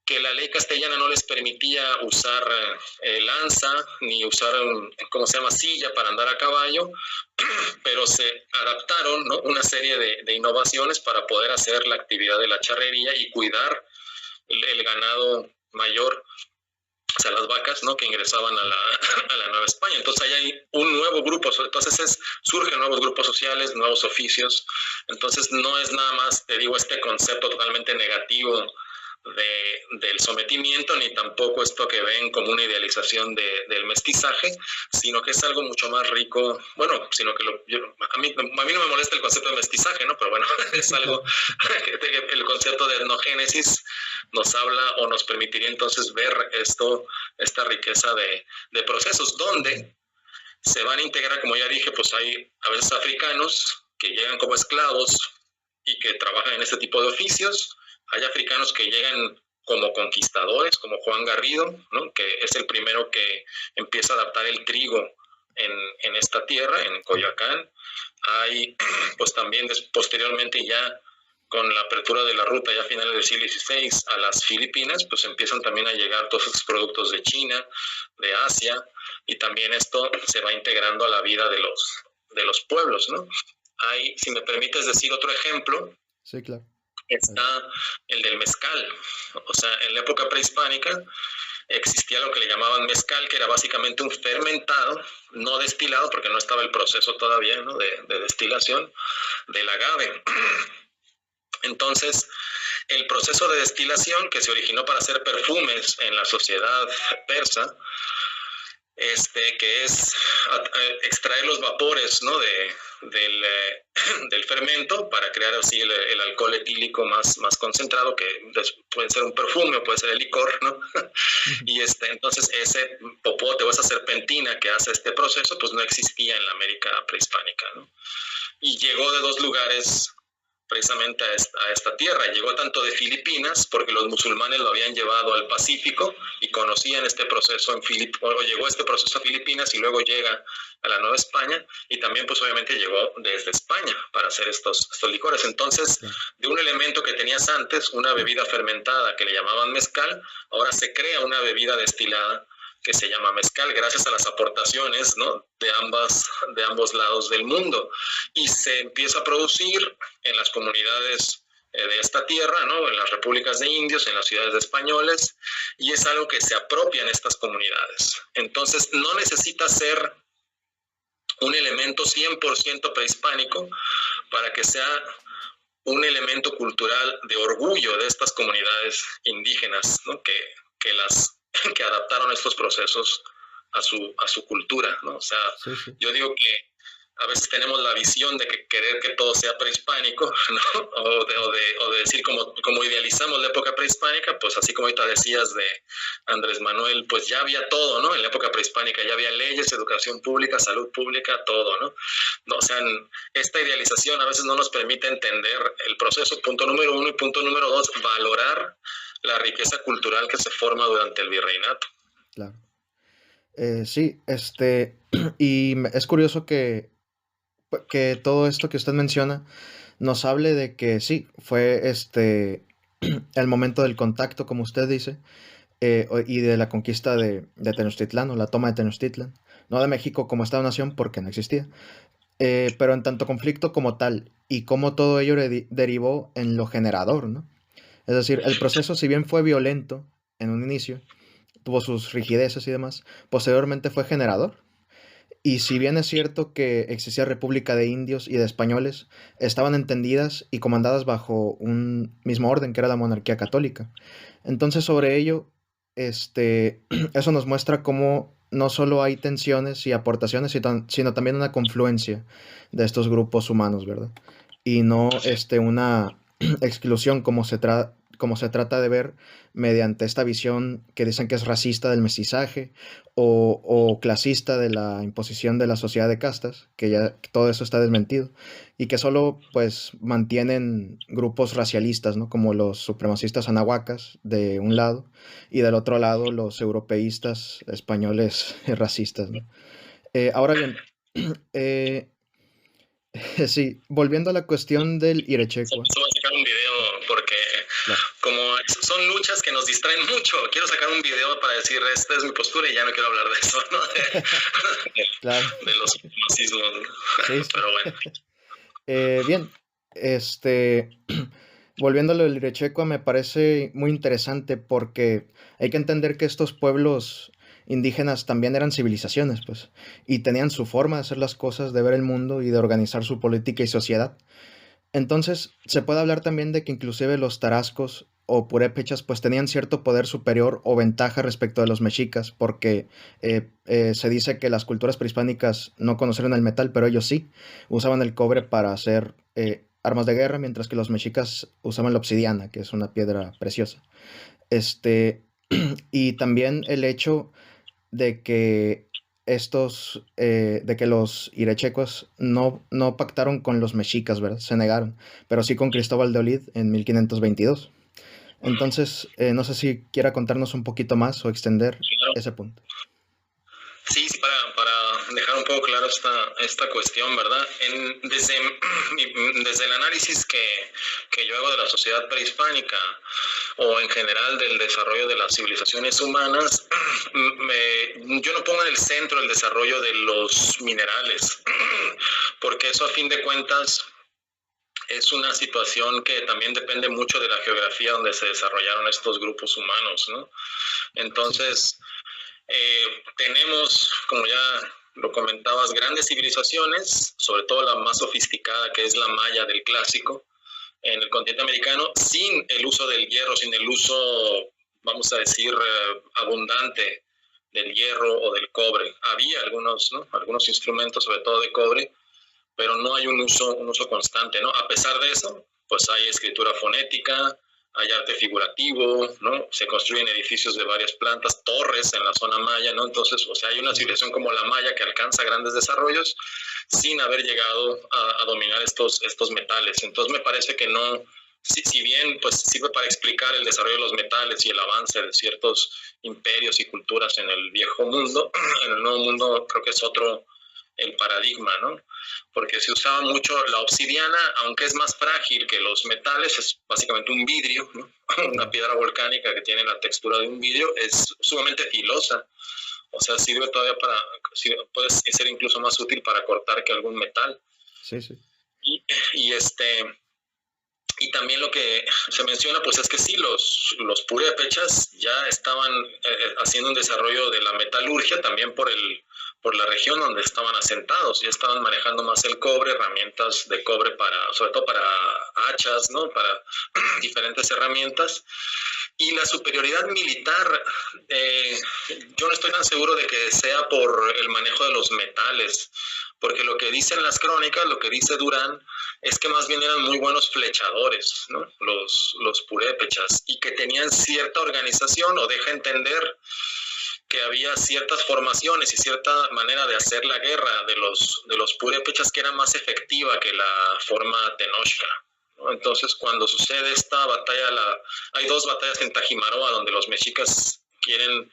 que la ley castellana no les permitía usar lanza ni usar, ¿cómo se llama?, silla para andar a caballo, pero se adaptaron, ¿no?, una serie de innovaciones para poder hacer la actividad de la charrería y cuidar el ganado mayor, o sea, las vacas, ¿no?, que ingresaban a la Nueva España. Entonces ahí hay un nuevo grupo, entonces surgen nuevos grupos sociales, nuevos oficios. Entonces no es nada más, te digo, este concepto totalmente negativo del sometimiento, ni tampoco esto que ven como una idealización del mestizaje, sino que es algo mucho más rico, bueno, sino que a mí no me molesta el concepto de mestizaje, ¿no? Pero bueno, es algo, el concepto de etnogénesis nos habla o nos permitiría entonces ver esta riqueza de procesos, donde se van a integrar, como ya dije, pues hay a veces africanos que llegan como esclavos y que trabajan en este tipo de oficios. Hay africanos que llegan como conquistadores, como Juan Garrido, ¿no?, que es el primero que empieza a adaptar el trigo en esta tierra, en Coyoacán. Hay, pues también posteriormente ya con la apertura de la ruta ya a finales del siglo XVI a las Filipinas, pues empiezan también a llegar todos estos productos de China, de Asia, y también esto se va integrando a la vida de los pueblos, ¿no? Hay, si me permites decir otro ejemplo, sí, claro, está el del mezcal. O sea, en la época prehispánica existía lo que le llamaban mezcal, que era básicamente un fermentado, no destilado, porque no estaba el proceso todavía, ¿no?, de destilación del agave. Entonces, el proceso de destilación que se originó para hacer perfumes en la sociedad persa, que es extraer los vapores, ¿no?, del fermento para crear así el alcohol etílico más concentrado, que puede ser un perfume o puede ser el licor, ¿no? Y entonces ese popote o esa serpentina que hace este proceso, pues no existía en la América prehispánica, ¿no? Y llegó de dos lugares precisamente a esta tierra. Llegó tanto de Filipinas, porque los musulmanes lo habían llevado al Pacífico y conocían este proceso o llegó este proceso a Filipinas y luego llega a la Nueva España, y también pues obviamente llegó desde España para hacer estos licores. Entonces, de un elemento que tenías antes, una bebida fermentada que le llamaban mezcal, ahora se crea una bebida destilada que se llama mezcal, gracias a las aportaciones, ¿no?, de ambos lados del mundo. Y se empieza a producir en las comunidades de esta tierra, ¿no?, en las repúblicas de indios, en las ciudades de españoles, y es algo que se apropia en estas comunidades. Entonces, no necesita ser un elemento 100% prehispánico para que sea un elemento cultural de orgullo de estas comunidades indígenas, ¿no?, que adaptaron estos procesos a su cultura, ¿no? O sea, sí. yo digo que a veces tenemos la visión de que querer que todo sea prehispánico, ¿no? O de decir como idealizamos la época prehispánica, pues así como ahorita decías de Andrés Manuel, pues ya había todo, ¿no? En la época prehispánica ya había leyes, educación pública, salud pública, todo, ¿no? O sea, esta idealización a veces no nos permite entender el proceso, punto número 1, y punto número 2, valorar la riqueza cultural que se forma durante el virreinato. Claro. Sí, y es curioso que todo esto que usted menciona nos hable de que sí, fue el momento del contacto, como usted dice, y de la conquista de Tenochtitlán, o la toma de Tenochtitlan, no de México como Estado-nación porque no existía, pero en tanto conflicto como tal, y cómo todo ello derivó en lo generador, ¿no? Es decir, el proceso, si bien fue violento en un inicio, tuvo sus rigideces y demás, posteriormente fue generador. Y si bien es cierto que existía república de indios y de españoles, estaban entendidas y comandadas bajo un mismo orden, que era la monarquía católica. Entonces, sobre ello, eso nos muestra cómo no solo hay tensiones y aportaciones, sino también una confluencia de estos grupos humanos, ¿verdad? Y no una exclusión como se trata de ver mediante esta visión que dicen que es racista del mestizaje o clasista de la imposición de la sociedad de castas, que ya todo eso está desmentido, y que solo pues mantienen grupos racialistas, ¿no?, como los supremacistas anahuacas de un lado, y del otro lado los europeístas españoles racistas, ¿no? Ahora bien, Eh, sí, volviendo a la cuestión del Se Irechecua, va a sacar un video porque claro, como son luchas que nos distraen mucho, quiero sacar un video para decir esta es mi postura y ya no quiero hablar de eso, ¿no? claro, De los supremacismos, ¿no? sí, sí. Pero bueno. Bien, este, volviendo a lo del Irechecua, me parece muy interesante porque hay que entender que estos pueblos indígenas también eran civilizaciones, pues, y tenían su forma de hacer las cosas, de ver el mundo y de organizar su política y sociedad. Entonces, se puede hablar también de que inclusive los tarascos o purépechas pues tenían cierto poder superior o ventaja respecto de los mexicas, porque se dice que las culturas prehispánicas no conocieron el metal, pero ellos sí, usaban el cobre para hacer armas de guerra, mientras que los mexicas usaban la obsidiana, que es una piedra preciosa. Este, y también el hecho de que de que los irechecos no pactaron con los mexicas, ¿verdad? Se negaron, pero sí con Cristóbal de Olid en 1522. Entonces, no sé si quiera contarnos un poquito más o extender ese punto. Sí, sí, para dejar un poco claro esta cuestión, ¿verdad? Desde el análisis que yo hago de la sociedad prehispánica o en general del desarrollo de las civilizaciones humanas, yo no pongo en el centro el desarrollo de los minerales, porque eso a fin de cuentas es una situación que también depende mucho de la geografía donde se desarrollaron estos grupos humanos, ¿no? Sí, sí. Entonces, tenemos, como ya lo comentabas, grandes civilizaciones, sobre todo la más sofisticada que es la maya del clásico, en el continente americano, sin el uso del hierro, sin el uso, vamos a decir, abundante del hierro o del cobre. Había algunos, ¿no? Algunos instrumentos, sobre todo de cobre, pero no hay un uso constante, ¿no? A pesar de eso, pues hay escritura fonética, hay arte figurativo, ¿no? Se construyen edificios de varias plantas, torres en la zona maya, ¿no? Entonces, o sea, hay una civilización como la maya que alcanza grandes desarrollos sin haber llegado a dominar estos metales. Entonces, me parece que no, si bien pues sirve para explicar el desarrollo de los metales y el avance de ciertos imperios y culturas en el viejo mundo, en el nuevo mundo creo que es otro el paradigma, ¿no? Porque se usaba mucho la obsidiana, aunque es más frágil que los metales, es básicamente un vidrio, ¿no? Una Claro. piedra volcánica que tiene la textura de un vidrio, es sumamente filosa, o sea, sirve todavía para, puede ser incluso más útil para cortar que algún metal. Sí, sí. Y, y y también lo que se menciona, pues es que sí, los purépechas ya estaban haciendo un desarrollo de la metalurgia también por la región donde estaban asentados, ya estaban manejando más el cobre, herramientas de cobre para, sobre todo para hachas, ¿no? Para diferentes herramientas. Y la superioridad militar, yo no estoy tan seguro de que sea por el manejo de los metales, porque lo que dicen las crónicas, lo que dice Durán, es que más bien eran muy buenos flechadores, ¿no? Los purépechas, y que tenían cierta organización, o deja entender que había ciertas formaciones y cierta manera de hacer la guerra de los purépechas que era más efectiva que la forma tenochca, ¿no? Entonces, cuando sucede esta batalla, hay dos batallas en Tajimaroa donde los mexicas quieren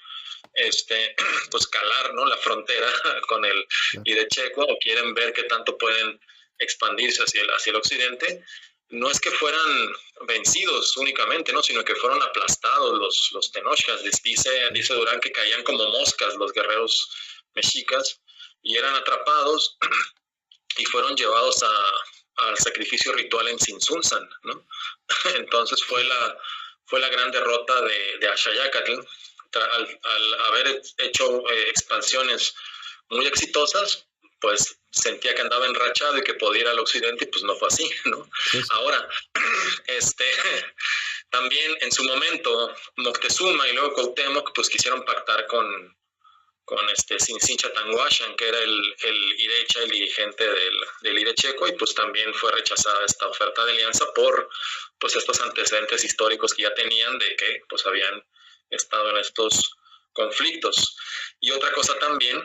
pues calar, ¿no? La frontera con el Claro. Irechecua o quieren ver qué tanto pueden expandirse hacia el occidente. No es que fueran vencidos únicamente, ¿no? Sino que fueron aplastados los tenochcas. Sí, Dice sí. Durán que caían como moscas los guerreros mexicas y eran atrapados y fueron llevados al sacrificio ritual en Sinsunzan, ¿no? Entonces Sí, fue la gran derrota de Axayacatl. Al haber hecho expansiones muy exitosas, pues sentía que andaba enrachado y que podía ir al occidente y pues no fue así, ¿no? sí, sí. Ahora, este, también en su momento Moctezuma y luego Cuauhtémoc pues quisieron pactar con Sinsincha Tanguashan, que era el Irecha, el dirigente del Irecheco, y pues también fue rechazada esta oferta de alianza por pues estos antecedentes históricos que ya tenían de que pues habían estado en estos conflictos. Y otra cosa también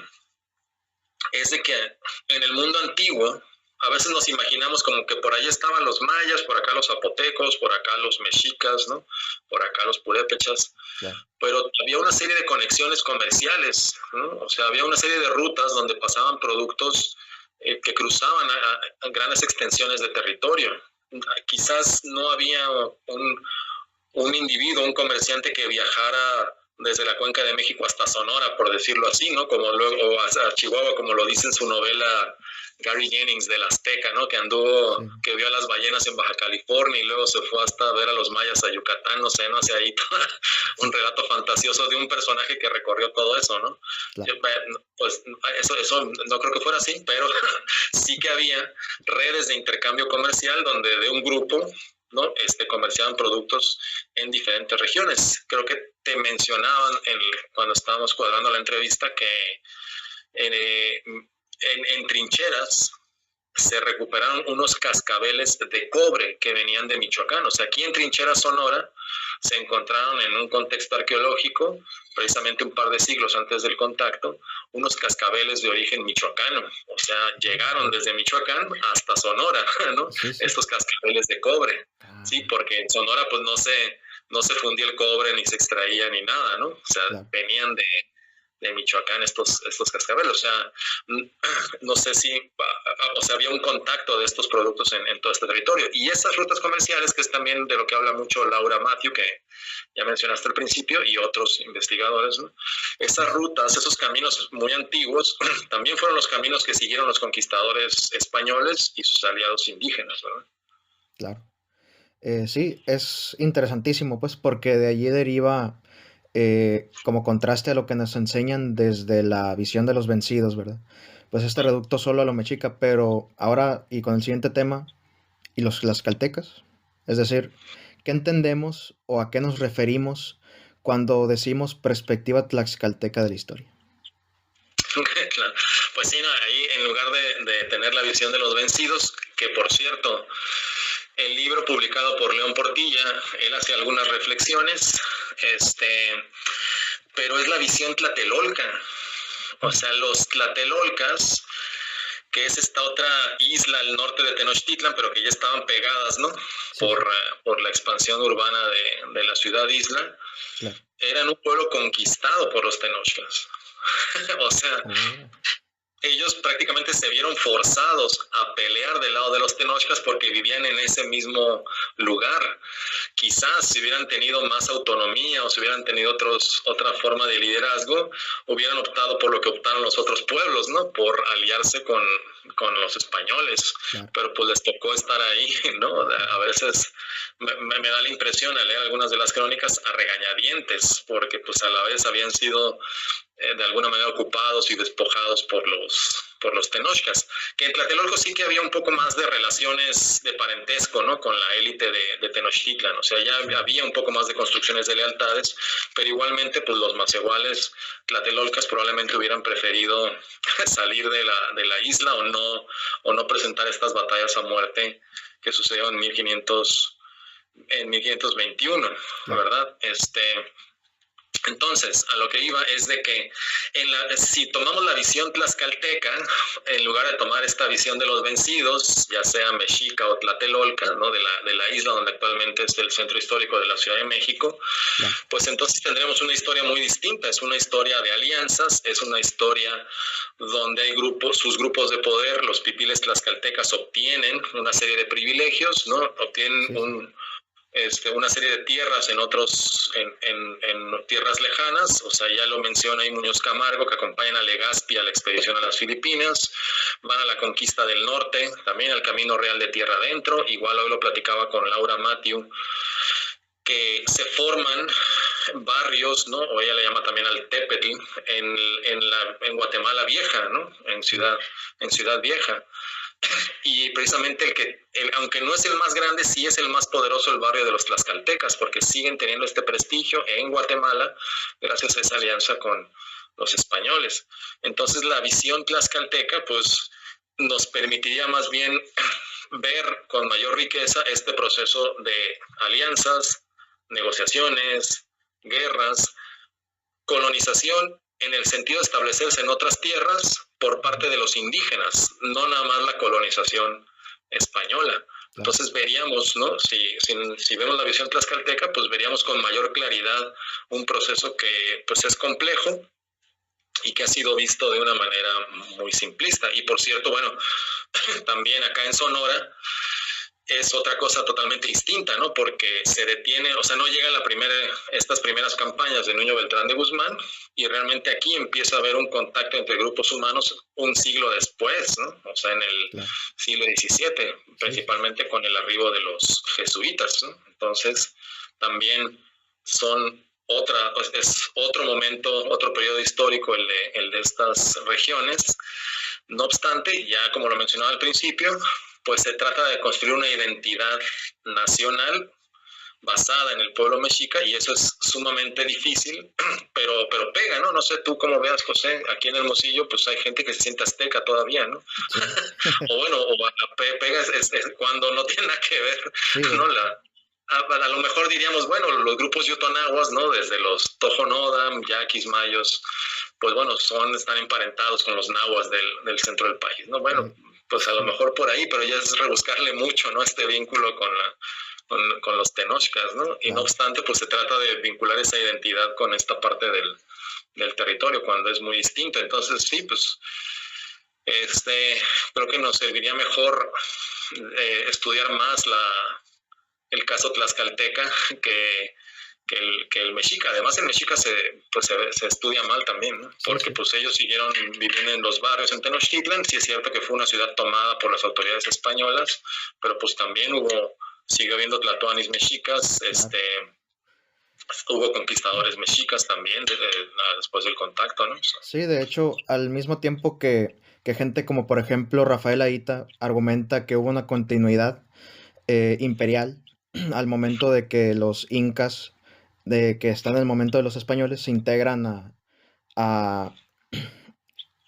es de que en el mundo antiguo a veces nos imaginamos como que por ahí estaban los mayas, por acá los zapotecos, por acá los mexicas, ¿no? Por acá los purépechas, Claro. pero había una serie de conexiones comerciales, ¿no? O sea, había una serie de rutas donde pasaban productos que cruzaban a grandes extensiones de territorio. Quizás no había un individuo, un comerciante que viajara desde la Cuenca de México hasta Sonora, por decirlo así, ¿no? Como luego, o a Chihuahua, como lo dice en su novela Gary Jennings del Azteca, ¿no? Que anduvo, sí, que vio a las ballenas en Baja California y luego se fue hasta ver a los mayas a Yucatán, no sé, no sé, ahí un relato fantasioso de un personaje que recorrió todo eso, ¿no? Claro. Pues eso no creo que fuera así, pero sí que había redes de intercambio comercial donde de un grupo, ¿no? Comerciaban productos en diferentes regiones. Creo que te mencionaban cuando estábamos cuadrando la entrevista que en trincheras se recuperaron unos cascabeles de cobre que venían de Michoacán. O sea, aquí en Trincheras Sonora se encontraron en un contexto arqueológico, precisamente un par de siglos antes del contacto, unos cascabeles de origen michoacano. O sea, llegaron desde Michoacán hasta Sonora, ¿no? Sí, sí. Estos cascabeles de cobre. Sí, porque en Sonora pues no se fundía el cobre, ni se extraía, ni nada, ¿no? O sea, claro, venían de Michoacán estos cascabeles. O sea, no sé si, o sea, había un contacto de estos productos en todo este territorio. Y esas rutas comerciales, que es también de lo que habla mucho Laura Matthew, que ya mencionaste al principio, y otros investigadores, ¿no? Esas rutas, esos caminos muy antiguos, también fueron los caminos que siguieron los conquistadores españoles y sus aliados indígenas, ¿verdad? Claro. Sí, es interesantísimo, pues, porque de allí deriva, como contraste a lo que nos enseñan desde la visión de los vencidos, ¿verdad? Pues este reducto solo a lo mexica, pero ahora y con el siguiente tema, y los tlaxcaltecas, es decir, ¿qué entendemos o a qué nos referimos cuando decimos perspectiva tlaxcalteca de la historia? Claro. Pues sí, no, ahí en lugar de tener la visión de los vencidos, que por cierto, el libro publicado por León Portilla, él hace algunas reflexiones, pero es la visión tlatelolca. O sea, los tlatelolcas, que es esta otra isla al norte de Tenochtitlan, pero que ya estaban pegadas, ¿no? Sí. Por la expansión urbana de la ciudad-isla, claro, eran un pueblo conquistado por los tenochtlas. O sea, ellos prácticamente se vieron forzados a pelear del lado de los tenochtlas porque vivían en ese mismo lugar. Quizás si hubieran tenido más autonomía o si hubieran tenido otra forma de liderazgo, hubieran optado por lo que optaron los otros pueblos, ¿no? Por aliarse con los españoles. Claro. Pero pues les tocó estar ahí, ¿no? A veces me da la impresión al leer algunas de las crónicas a regañadientes, porque pues a la vez habían sido de alguna manera ocupados y despojados por los tenochtlas, que en Tlatelolco sí que había un poco más de relaciones de parentesco, ¿no? Con la élite de Tenochtitlan, o sea, ya había un poco más de construcciones de lealtades, pero igualmente pues los macehuales tlatelolcas probablemente hubieran preferido salir de la isla o no presentar estas batallas a muerte que sucedieron en 1521, ¿verdad? Entonces, a lo que iba es de que si tomamos la visión tlaxcalteca, en lugar de tomar esta visión de los vencidos, ya sea mexica o tlatelolca, ¿no? de la isla donde actualmente es el centro histórico de la Ciudad de México, yeah, pues entonces tendremos una historia muy distinta. Es una historia de alianzas, es una historia donde hay sus grupos de poder, los pipiles tlaxcaltecas obtienen una serie de privilegios, ¿no? Obtienen una serie de tierras en tierras lejanas. O sea, ya lo menciona ahí Muñoz Camargo, que acompañan a Legazpi a la expedición a las Filipinas, van a la conquista del norte, también al Camino Real de Tierra Adentro. Igual hoy lo platicaba con Laura Matthew, que se forman barrios, ¿no? O ella le llama también al Tepetl, en Guatemala Vieja, ¿no? En Ciudad Vieja. Y precisamente aunque no es el más grande, sí es el más poderoso el barrio de los tlaxcaltecas, porque siguen teniendo este prestigio en Guatemala gracias a esa alianza con los españoles. Entonces la visión tlaxcalteca pues nos permitiría más bien ver con mayor riqueza este proceso de alianzas, negociaciones, guerras, colonización en el sentido de establecerse en otras tierras por parte de los indígenas, no nada más la colonización española. Entonces veríamos, ¿no? Si vemos la visión tlaxcalteca, pues veríamos con mayor claridad un proceso que pues es complejo, y que ha sido visto de una manera muy simplista. Y por cierto, bueno, también acá en Sonora es otra cosa totalmente distinta, ¿no? Porque se detiene, o sea, no llega estas primeras campañas de Nuño Beltrán de Guzmán y realmente aquí empieza a haber un contacto entre grupos humanos un siglo después, ¿no? O sea, en el Claro. siglo XVII, principalmente con el arribo de los jesuitas, ¿no? Entonces, también es otro momento, otro periodo histórico el de estas regiones. No obstante, ya como lo mencionaba al principio, pues se trata de construir una identidad nacional basada en el pueblo mexica y eso es sumamente difícil, pero pega, ¿no? No sé tú cómo veas, José, aquí en Hermosillo pues hay gente que se siente azteca todavía, ¿no? Sí, O bueno, pega es cuando no tiene nada que ver, sí, ¿no? A lo mejor diríamos, bueno, los grupos yotonaguas, ¿no? Desde los Tojonodam, Yaquis, Mayos, pues bueno, están emparentados con los nahuas del centro del país, ¿no? Bueno, pues a lo sí, mejor por ahí, pero ya es rebuscarle mucho, ¿no? Este vínculo con los tenochcas, ¿no? Y no claro. obstante, pues se trata de vincular esa identidad con esta parte del territorio cuando es muy distinta. Entonces, sí, pues creo que nos serviría mejor estudiar más el caso tlaxcalteca que, que el mexica. Además, el mexica se estudia mal también, ¿no? Sí, Porque sí. pues ellos siguieron viviendo en los barrios en Tenochtitlan. Sí es cierto que fue una ciudad tomada por las autoridades españolas, pero pues también sigue habiendo tlatoanis mexicas, Claro. hubo conquistadores mexicas también después del contacto, ¿no? Sí, de hecho, al mismo tiempo que gente como por ejemplo Rafael Aita argumenta que hubo una continuidad imperial al momento de que los incas, de que están en el momento de los españoles, se integran a,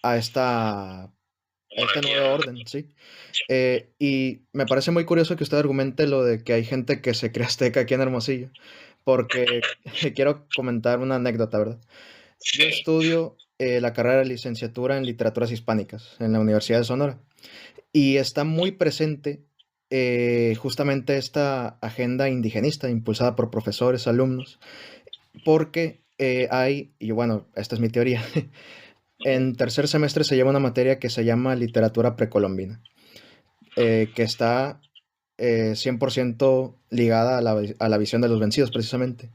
a esta, a este Monarquía, nuevo ¿no? orden, ¿sí? Y me parece muy curioso que usted argumente lo de que hay gente que se cree azteca aquí en Hermosillo, porque quiero comentar una anécdota, ¿verdad? Yo Sí. estudio la carrera de licenciatura en literaturas hispánicas en la Universidad de Sonora y está muy presente justamente esta agenda indigenista impulsada por profesores, alumnos, porque y bueno, esta es mi teoría, en tercer semestre se lleva una materia que se llama literatura precolombina, que está 100% ligada a la visión de los vencidos precisamente.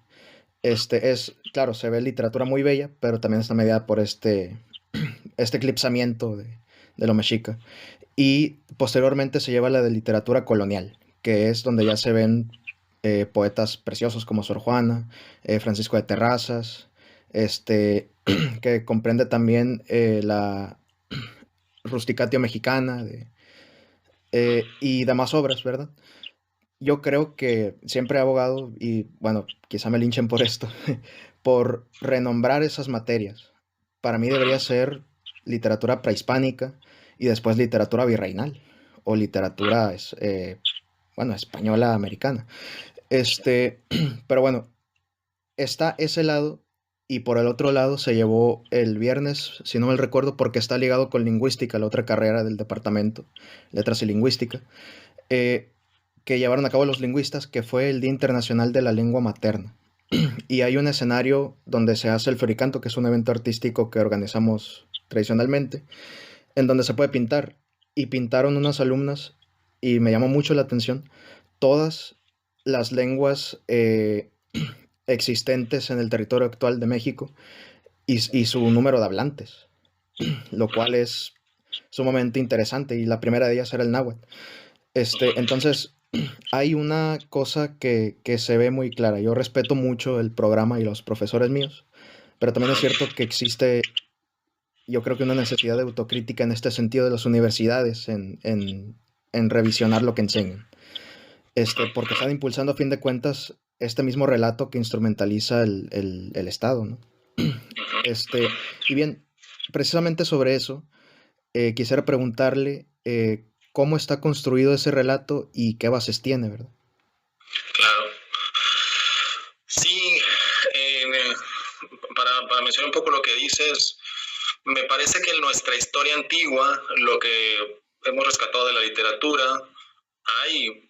Claro, se ve literatura muy bella, pero también está mediada por este eclipsamiento de lo mexica. Y posteriormente se lleva la de literatura colonial, que es donde ya se ven poetas preciosos como Sor Juana, Francisco de Terrazas, que comprende también la Rusticatio Mexicana y demás obras, ¿verdad? Yo creo que siempre he abogado, y bueno, quizá me linchen por esto, por renombrar esas materias. Para mí debería ser literatura prehispánica y después literatura virreinal o literatura, bueno, española americana. Pero bueno, está ese lado y por el otro lado se llevó el viernes, si no mal recuerdo, porque está ligado con lingüística, la otra carrera del departamento, letras y lingüística, eh, que llevaron a cabo los lingüistas, que fue el Día Internacional de la Lengua Materna. Y hay un escenario donde se hace el Floricanto, que es un evento artístico que organizamos tradicionalmente, en donde se puede pintar. Y pintaron unas alumnas, y me llamó mucho la atención, todas las lenguas existentes en el territorio actual de México y su número de hablantes, lo cual es sumamente interesante. Y la primera de ellas era el náhuatl. Entonces, hay una cosa que se ve muy clara. Yo respeto mucho el programa y los profesores míos, pero también es cierto que existe, yo creo que una necesidad de autocrítica en este sentido de las universidades en revisionar lo que enseñan. Porque están impulsando a fin de cuentas este mismo relato que instrumentaliza el Estado, ¿no? Y bien, precisamente sobre eso, quisiera preguntarle cómo está construido ese relato y qué bases tiene, ¿verdad? Claro. Sí, eh, para mencionar un poco lo que dices, me parece que en nuestra historia antigua, lo que hemos rescatado de la literatura,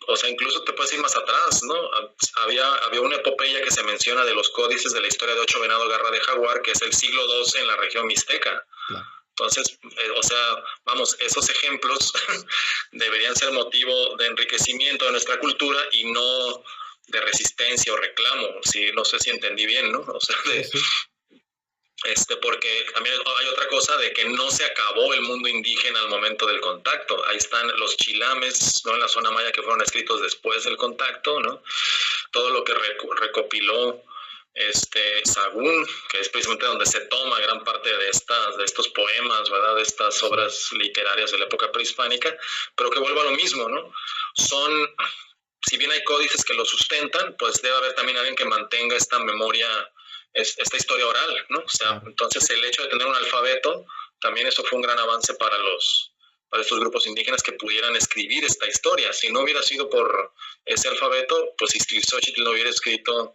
o sea, incluso te puedes ir más atrás, ¿no? Había una epopeya que se menciona de los códices de la historia de Ocho Venado Garra de Jaguar, que es el siglo II en la región mixteca. Claro. Entonces, o sea, vamos, esos ejemplos deberían ser motivo de enriquecimiento de nuestra cultura y no de resistencia o reclamo, si no sé si entendí bien, ¿no? O sea, Sí. Porque también hay otra cosa de que no se acabó el mundo indígena al momento del contacto. Ahí están los chilames, ¿no? En la zona maya, que fueron escritos después del contacto, ¿no? Todo lo que recopiló Sagún, que es precisamente donde se toma gran parte de estos poemas, ¿verdad? De estas obras literarias de la época prehispánica, pero que vuelvo a lo mismo, ¿no? Si bien hay códices que lo sustentan, pues debe haber también alguien que mantenga esta memoria, esta historia oral, ¿no? O sea, entonces el hecho de tener un alfabeto, también eso fue un gran avance para estos grupos indígenas que pudieran escribir esta historia. Si no hubiera sido por ese alfabeto, pues Ixtlilxóchitl no hubiera escrito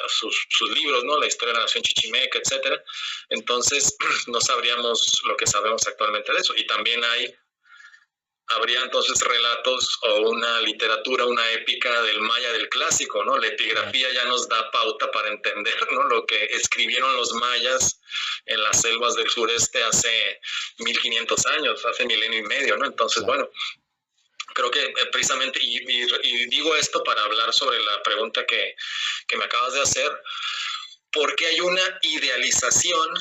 sus libros, ¿no? La historia de la nación chichimeca, etcétera. Entonces, no sabríamos lo que sabemos actualmente de eso. Y también habría entonces relatos o una literatura, una épica del maya del clásico, ¿no? La epigrafía ya nos da pauta para entender, ¿no? Lo que escribieron los mayas en las selvas del sureste hace 1500 años, hace milenio y medio, ¿no? Entonces, bueno, creo que precisamente, y digo esto para hablar sobre la pregunta que me acabas de hacer, porque hay una idealización,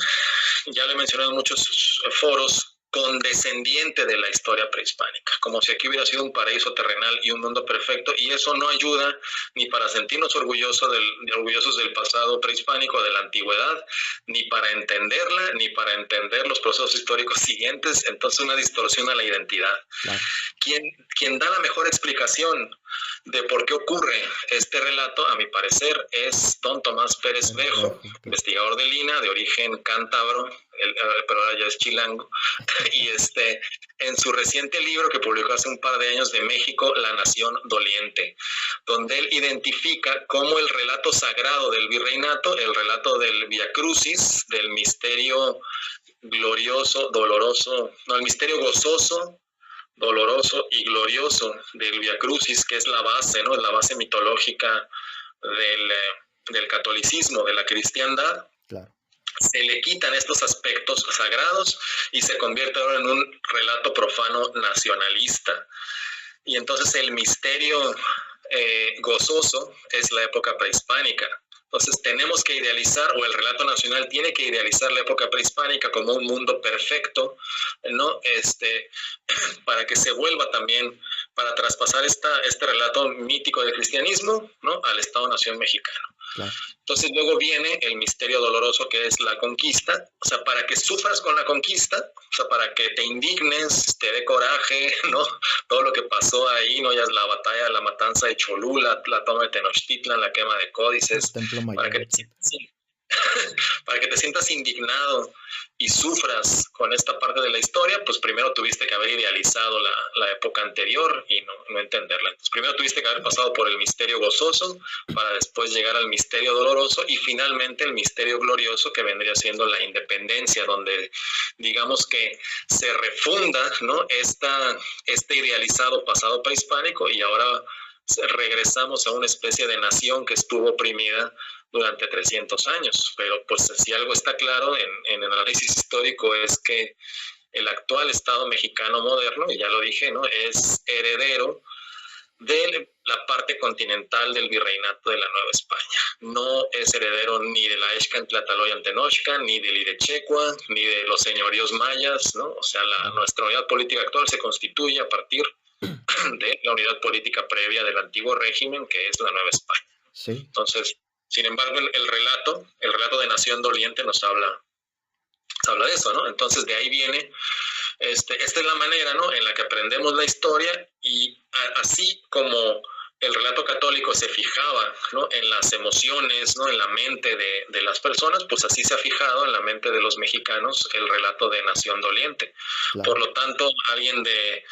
ya lo he mencionado en muchos foros, condescendiente de la historia prehispánica, como si aquí hubiera sido un paraíso terrenal y un mundo perfecto, y eso no ayuda ni para sentirnos orgullosos del pasado prehispánico, de la antigüedad, ni para entenderla, ni para entender los procesos históricos siguientes. Entonces, una distorsión a la identidad. Claro. Quien da la mejor explicación de por qué ocurre este relato, a mi parecer, es don Tomás Pérez Bejo, investigador del INAH, de origen cántabro, pero ahora ya es chilango, y en su reciente libro que publicó hace un par de años, de México, La Nación Doliente, donde él identifica cómo el relato sagrado del virreinato, el relato del Via Crucis, del misterio glorioso, doloroso, no, el misterio gozoso, doloroso y glorioso del Via Crucis, que es la base, ¿no? La base mitológica del catolicismo, de la cristiandad. Claro. Se le quitan estos aspectos sagrados y se convierte ahora en un relato profano nacionalista. Y entonces el misterio gozoso es la época prehispánica. Entonces tenemos que idealizar, o el relato nacional tiene que idealizar la época prehispánica como un mundo perfecto, ¿no? Para que se vuelva también, para traspasar este relato mítico del cristianismo, ¿no? Al Estado-Nación mexicano. Claro. Entonces luego viene el misterio doloroso, que es la conquista, o sea, para que sufras con la conquista, o sea, para que te indignes, te dé coraje, ¿no? Todo lo que pasó ahí, ¿no? Ya es la batalla, la matanza de Cholula, la toma de Tenochtitlan, la quema de códices, para que te sientas indignado y sufras con esta parte de la historia, pues primero tuviste que haber idealizado la época anterior y no entenderla. Entonces, primero tuviste que haber pasado por el misterio gozoso para después llegar al misterio doloroso y finalmente el misterio glorioso, que vendría siendo la independencia, donde digamos que se refunda, ¿no? Este idealizado pasado prehispánico y ahora regresamos a una especie de nación que estuvo oprimida durante 300 años, pero pues si algo está claro en el análisis histórico es que el actual Estado mexicano moderno, y ya lo dije, ¿no? Es heredero de la parte continental del virreinato de la Nueva España. No es heredero ni de la Excan Tlahtoloyan Tenochca, ni del Irechecua, ni de los señoríos mayas, ¿no? O sea, nuestra unidad política actual se constituye a partir de la unidad política previa del antiguo régimen, que es la Nueva España. Sí. Entonces, sin embargo, el relato de Nación Doliente nos habla de eso, ¿no? Entonces, de ahí viene, esta es la manera, ¿no? En la que aprendemos la historia y así como el relato católico se fijaba, ¿no? En las emociones, ¿no? En la mente de las personas, pues así se ha fijado en la mente de los mexicanos el relato de Nación Doliente. Claro. Por lo tanto, alguien de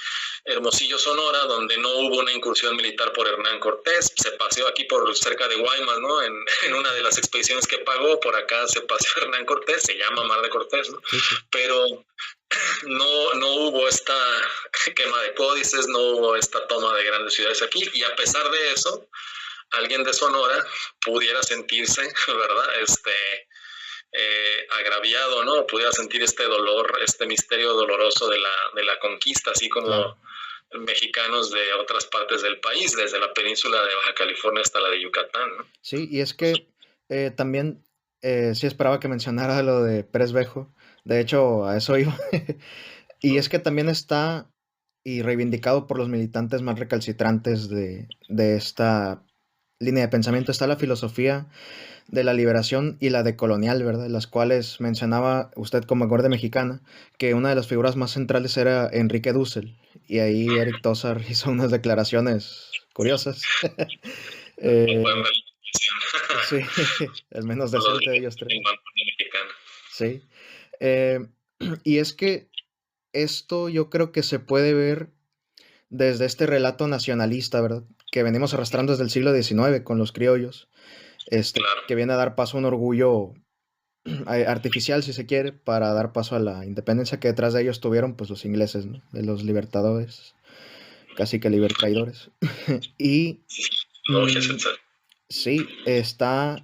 Hermosillo, Sonora, donde no hubo una incursión militar por Hernán Cortés. Se paseó aquí por cerca de Guaymas, ¿no? En una de las expediciones que pagó, por acá se paseó Hernán Cortés, se llama Mar de Cortés, ¿no? Sí, sí. Pero no hubo esta quema de códices, no hubo esta toma de grandes ciudades aquí, y a pesar de eso, alguien de Sonora pudiera sentirse, ¿verdad? Agraviado, ¿no? Pudiera sentir este dolor, este misterio doloroso de la conquista, así como Claro. mexicanos de otras partes del país, desde la península de Baja California hasta la de Yucatán, ¿no? Sí, y es que también sí esperaba que mencionara lo de Pérez Bejo. De hecho, a eso iba. Y es que también está y reivindicado por los militantes más recalcitrantes de esta línea de pensamiento está la filosofía de la liberación y la decolonial, ¿verdad? Las cuales mencionaba usted como guardia mexicana, que una de las figuras más centrales era Enrique Dussel. Y ahí Eric Tosar hizo unas declaraciones curiosas. No pueden Eh, ver la sí, el menos por los decente de ellos en tres. vanguardia mexicana. Sí. Eh, y es que esto yo creo que se puede ver desde este relato nacionalista, ¿verdad? Que venimos arrastrando desde el siglo XIX con los criollos, Claro. que viene a dar paso a un orgullo artificial, si se quiere, para dar paso a la independencia que detrás de ellos tuvieron pues los ingleses, ¿no? De los libertadores, casi que libertraidores. Y Logias, mm, etc. sí, está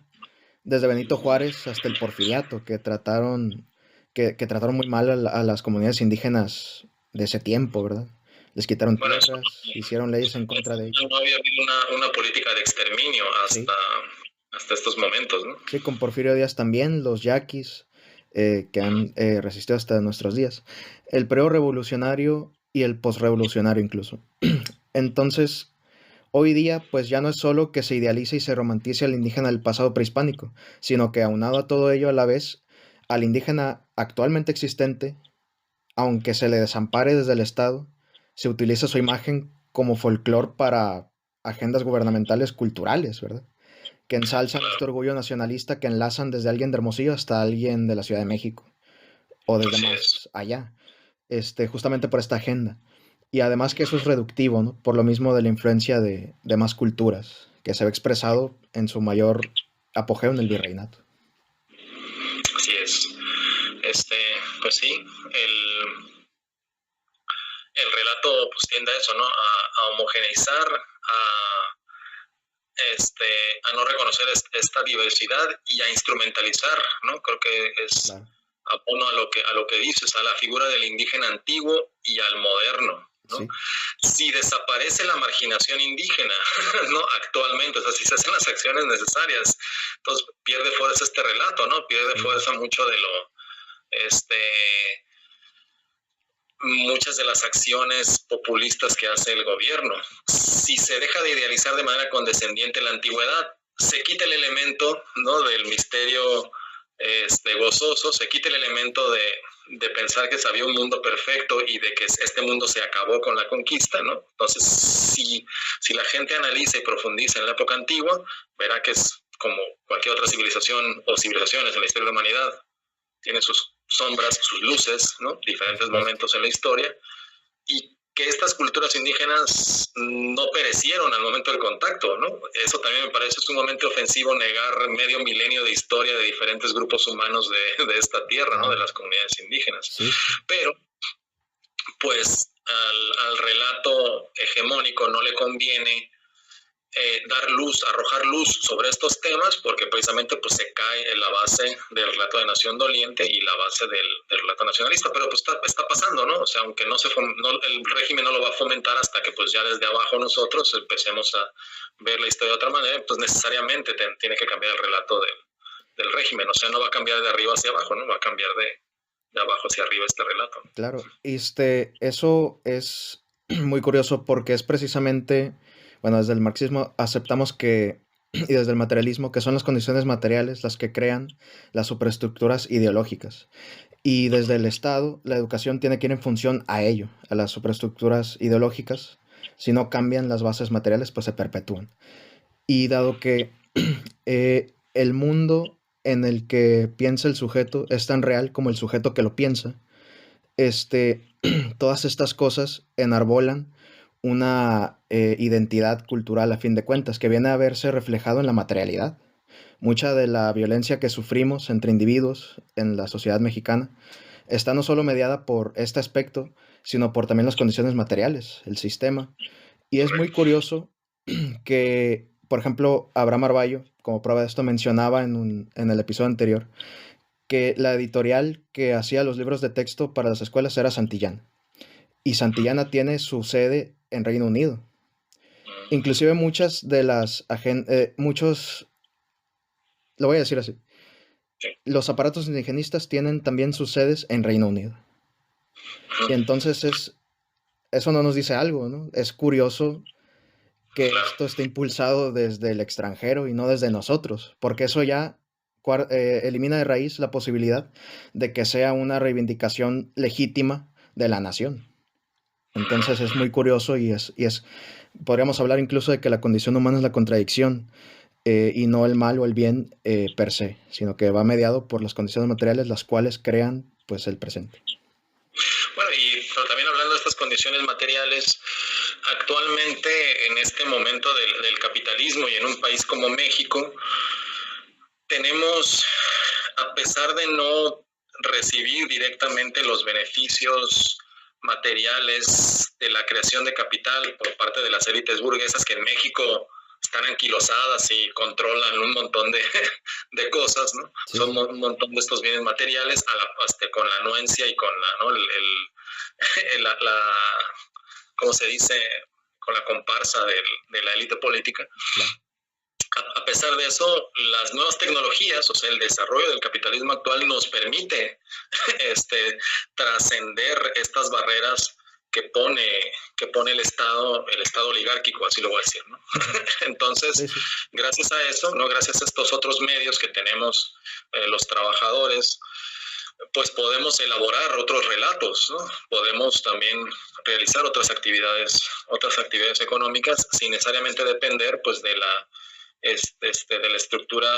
desde Benito Juárez hasta el Porfiriato, que trataron muy mal a las comunidades indígenas de ese tiempo, ¿verdad? Les quitaron Bueno, eso tierras, hicieron leyes en contra de no ellos. había habido una política de exterminio Sí, hasta estos momentos, ¿no? sí, con Porfirio Díaz también, los yaquis, que han resistido hasta nuestros días. El periodo revolucionario y el posrevolucionario incluso. Entonces, hoy día, pues ya no es solo que se idealice y se romantice al indígena del pasado prehispánico, sino que aunado a todo ello a la vez, al indígena actualmente existente, aunque se le desampare desde el Estado, se utiliza su imagen como folclore para agendas gubernamentales culturales, ¿verdad? Que ensalzan Claro, este orgullo nacionalista que enlazan desde alguien de Hermosillo hasta alguien de la Ciudad de México o desde así es. más allá, justamente por esta agenda. Y además que eso es reductivo, ¿no? Por lo mismo de la influencia de más culturas, que se ve expresado en su mayor apogeo en el virreinato. Así es. Este, pues sí, el relato pues tiende a eso, ¿no? A homogeneizar, a no reconocer esta diversidad y a instrumentalizar, ¿no? Creo que es Claro, abono a lo que dices, a la figura del indígena antiguo y al moderno, ¿no? sí, Si desaparece la marginación indígena, ¿no? Actualmente, o sea, si se hacen las acciones necesarias, entonces pierde fuerza este relato, ¿no? Pierde sí, fuerza mucho de lo, este, muchas de las acciones populistas que hace el gobierno. Si se deja de idealizar de manera condescendiente la antigüedad, se quita el elemento, ¿no? Del misterio gozoso, se quita el elemento de pensar que había un mundo perfecto y de que este mundo se acabó con la conquista, ¿no? Entonces, si la gente analiza y profundiza en la época antigua, verá que es como cualquier otra civilización o civilizaciones en la historia de la humanidad, tiene sus sombras, sus luces, ¿no? por Diferentes supuesto. momentos en la historia, y que estas culturas indígenas no perecieron al momento del contacto, ¿no? Eso también me parece sumamente ofensivo, negar medio milenio de historia de diferentes grupos humanos de esta tierra, ¿no? De Claro, las comunidades indígenas. sí, sí, Pero, pues, al relato hegemónico no le conviene dar luz, arrojar luz sobre estos temas, porque precisamente pues se cae en la base del relato de nación doliente y la base del relato nacionalista, pero pues está pasando, ¿no? O sea, aunque el régimen no lo va a fomentar hasta que pues ya desde abajo nosotros empecemos a ver la historia de otra manera, pues necesariamente tiene que cambiar el relato del régimen, o sea, no va a cambiar de arriba hacia abajo, ¿no? Va a cambiar de abajo hacia arriba este relato. claro. Eso es muy curioso porque es precisamente, bueno, desde el marxismo aceptamos que, y desde el materialismo, que son las condiciones materiales las que crean las superestructuras ideológicas. Y desde el Estado, la educación tiene que ir en función a ello, a las superestructuras ideológicas. Si no cambian las bases materiales, pues se perpetúan. Y dado que el mundo en el que piensa el sujeto es tan real como el sujeto que lo piensa, todas estas cosas enarbolan una identidad cultural a fin de cuentas, que viene a verse reflejado en la materialidad. Mucha de la violencia que sufrimos entre individuos en la sociedad mexicana está no solo mediada por este aspecto, sino por también las condiciones materiales, el sistema. Y es muy Correcto. curioso que, por ejemplo, Abraham Arballo, como prueba de esto, mencionaba en el episodio anterior que la editorial que hacía los libros de texto para las escuelas era Santillana. Y Santillana tiene su sede en Reino Unido. Inclusive muchas de las muchos, lo voy a decir así, Sí. los aparatos indigenistas tienen también sus sedes en Reino Unido. Y entonces eso no nos dice algo, ¿no? Es curioso que Claro. esto esté impulsado desde el extranjero y no desde nosotros, porque eso ya elimina de raíz la posibilidad de que sea una reivindicación legítima de la nación. Entonces es muy curioso podríamos hablar incluso de que la condición humana es la contradicción y no el mal o el bien per se, sino que va mediado por las condiciones materiales las cuales crean pues el presente. Bueno, pero también hablando de estas condiciones materiales, actualmente en este momento del capitalismo y en un país como México, tenemos, a pesar de no recibir directamente los beneficios materiales de la creación de capital por parte de las élites burguesas que en México están anquilosadas y controlan un montón de cosas, ¿no? Sí, Son sí. un montón de estos bienes materiales con la anuencia y con la, ¿no? ¿Cómo se dice? Con la comparsa de la élite política. Claro. A pesar de eso, las nuevas tecnologías, o sea, el desarrollo del capitalismo actual nos permite trascender estas barreras que pone el Estado oligárquico, así lo voy a decir, ¿no? Entonces, Sí, sí. gracias a eso, ¿no? Gracias a estos otros medios que tenemos los trabajadores, pues podemos elaborar otros relatos, ¿no? Podemos también realizar otras actividades económicas sin necesariamente depender, pues, de la estructura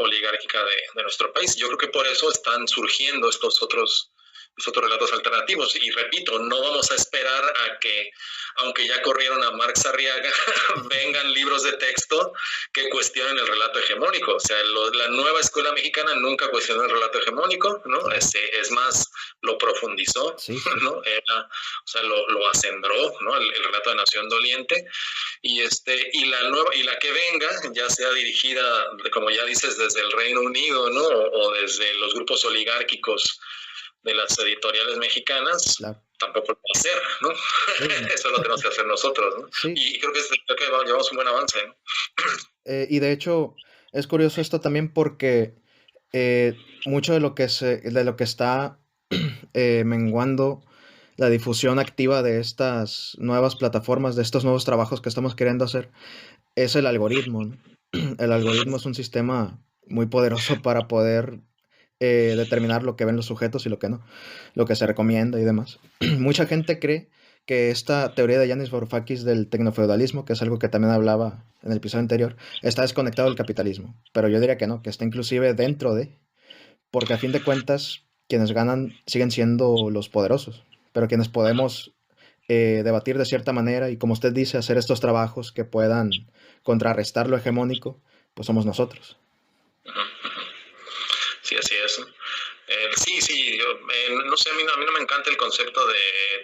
oligárquica de nuestro país. Yo creo que por eso están surgiendo estos otros relatos alternativos. Y repito, no vamos a esperar a que, aunque ya corrieron a Marx Arriaga, vengan libros de texto que cuestionen el relato hegemónico. O sea, la nueva escuela mexicana nunca cuestionó el relato hegemónico, ¿no? Claro. Es más, lo profundizó, Sí, sí. ¿no? O sea, lo acendró, ¿no? El relato de Nación Doliente. Y la que venga, ya sea dirigida, como ya dices, desde el Reino Unido, ¿no? O desde los grupos oligárquicos de las editoriales mexicanas, Claro. tampoco lo va a hacer, ¿no? Sí, no. Eso lo tenemos que hacer nosotros, ¿no? Sí. Y creo que llevamos un buen avance, ¿no? Y de hecho, es curioso esto también porque mucho de lo que está menguando la difusión activa de estas nuevas plataformas, de estos nuevos trabajos que estamos queriendo hacer, es el algoritmo, ¿no? El algoritmo es un sistema muy poderoso para poder determinar lo que ven los sujetos y lo que no, lo que se recomienda y demás. Mucha gente cree que esta teoría de Yanis Varoufakis del tecnofeudalismo, que es algo que también hablaba en el episodio anterior, está desconectado del capitalismo. Pero yo diría que no, que está inclusive dentro de, porque a fin de cuentas, quienes ganan siguen siendo los poderosos, pero quienes podemos debatir de cierta manera y, como usted dice, hacer estos trabajos que puedan contrarrestar lo hegemónico, pues somos nosotros. Sí, así es. Sí, yo no sé, a mí no me encanta el concepto de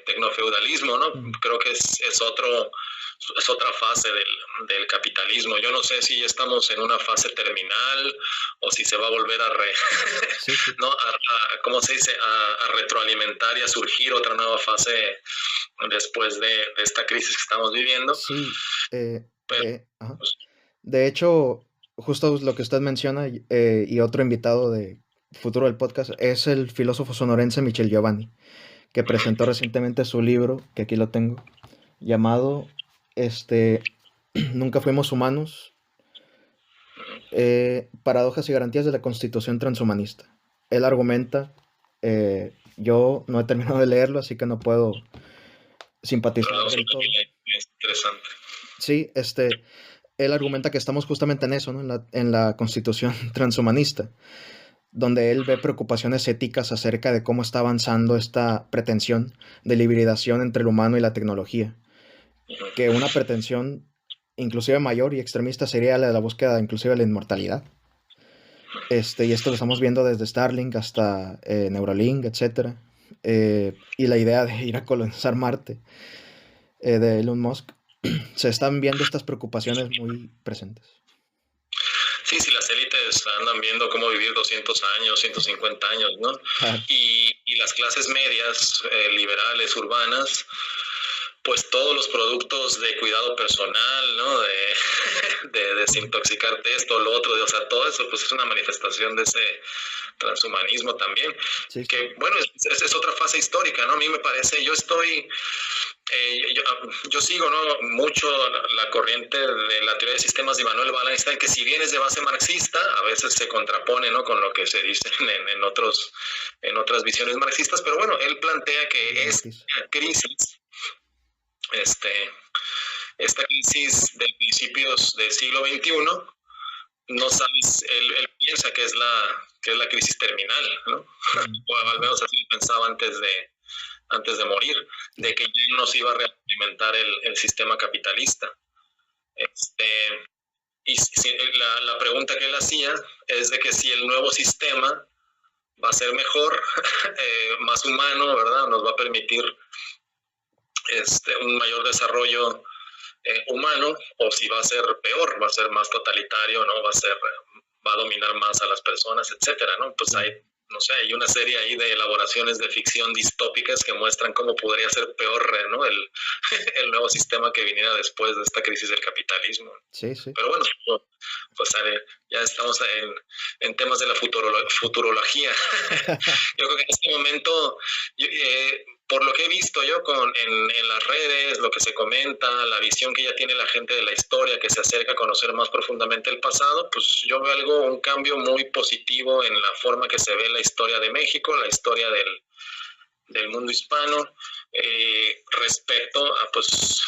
tecnofeudalismo, ¿no? Creo que es otra fase del capitalismo. Yo no sé si ya estamos en una fase terminal o si se va a volver Sí, sí. ¿no? ¿Cómo se dice? A retroalimentar y a surgir otra nueva fase después de esta crisis que estamos viviendo. Sí, Pero, ajá. pues, De hecho, justo lo que usted menciona y otro invitado de futuro del podcast es el filósofo sonorense Michel Giovanni, que presentó recientemente su libro, que aquí lo tengo, llamado Nunca fuimos humanos, paradojas y garantías de la Constitución transhumanista. Él argumenta, yo no he terminado de leerlo, así que no puedo simpatizar pero del todo. es interesante. Sí, él argumenta que estamos justamente en eso, ¿no? En la Constitución transhumanista, donde él ve preocupaciones éticas acerca de cómo está avanzando esta pretensión de hibridación entre el humano y la tecnología, que una pretensión inclusive mayor y extremista sería la de la búsqueda inclusive de la inmortalidad. Y esto lo estamos viendo desde Starlink hasta Neuralink, etcétera. Y la idea de ir a colonizar Marte de Elon Musk, se están viendo estas preocupaciones muy presentes. Sí, si las élites andan viendo cómo vivir 200 años, 150 años, ¿no? Claro. Y las clases medias, liberales, urbanas, pues todos los productos de cuidado personal, ¿no? De desintoxicarte esto, lo otro, o sea, todo eso, pues es una manifestación de ese transhumanismo también. Sí, Que, bueno, es otra fase histórica, ¿no? A mí me parece, yo sigo, ¿no?, mucho la corriente de la teoría de sistemas de Immanuel Wallenstein, que si bien es de base marxista, a veces se contrapone, ¿no?, con lo que se dice en otras visiones marxistas, pero bueno, él plantea que esta crisis, esta crisis de principios del siglo XXI, no sabes, él piensa que es la crisis terminal, ¿no? O al menos así pensaba antes de morir, de que ya no se iba a realimentar el sistema capitalista. Y la pregunta que él hacía es de que si el nuevo sistema va a ser mejor, más humano, ¿verdad? Nos va a permitir un mayor desarrollo humano, o si va a ser peor, va a ser más totalitario, ¿no? Va a dominar más a las personas, etcétera, ¿no? Pues hay una serie ahí de elaboraciones de ficción distópicas que muestran cómo podría ser peor, ¿no?, el nuevo sistema que viniera después de esta crisis del capitalismo. Sí, sí. Pero bueno, pues ya estamos en temas de la futurología. Yo creo que en este momento, por lo que he visto yo en las redes, lo que se comenta, la visión que ya tiene la gente de la historia, que se acerca a conocer más profundamente el pasado, pues yo veo un cambio muy positivo en la forma que se ve la historia de México, la historia del mundo hispano, respecto a pues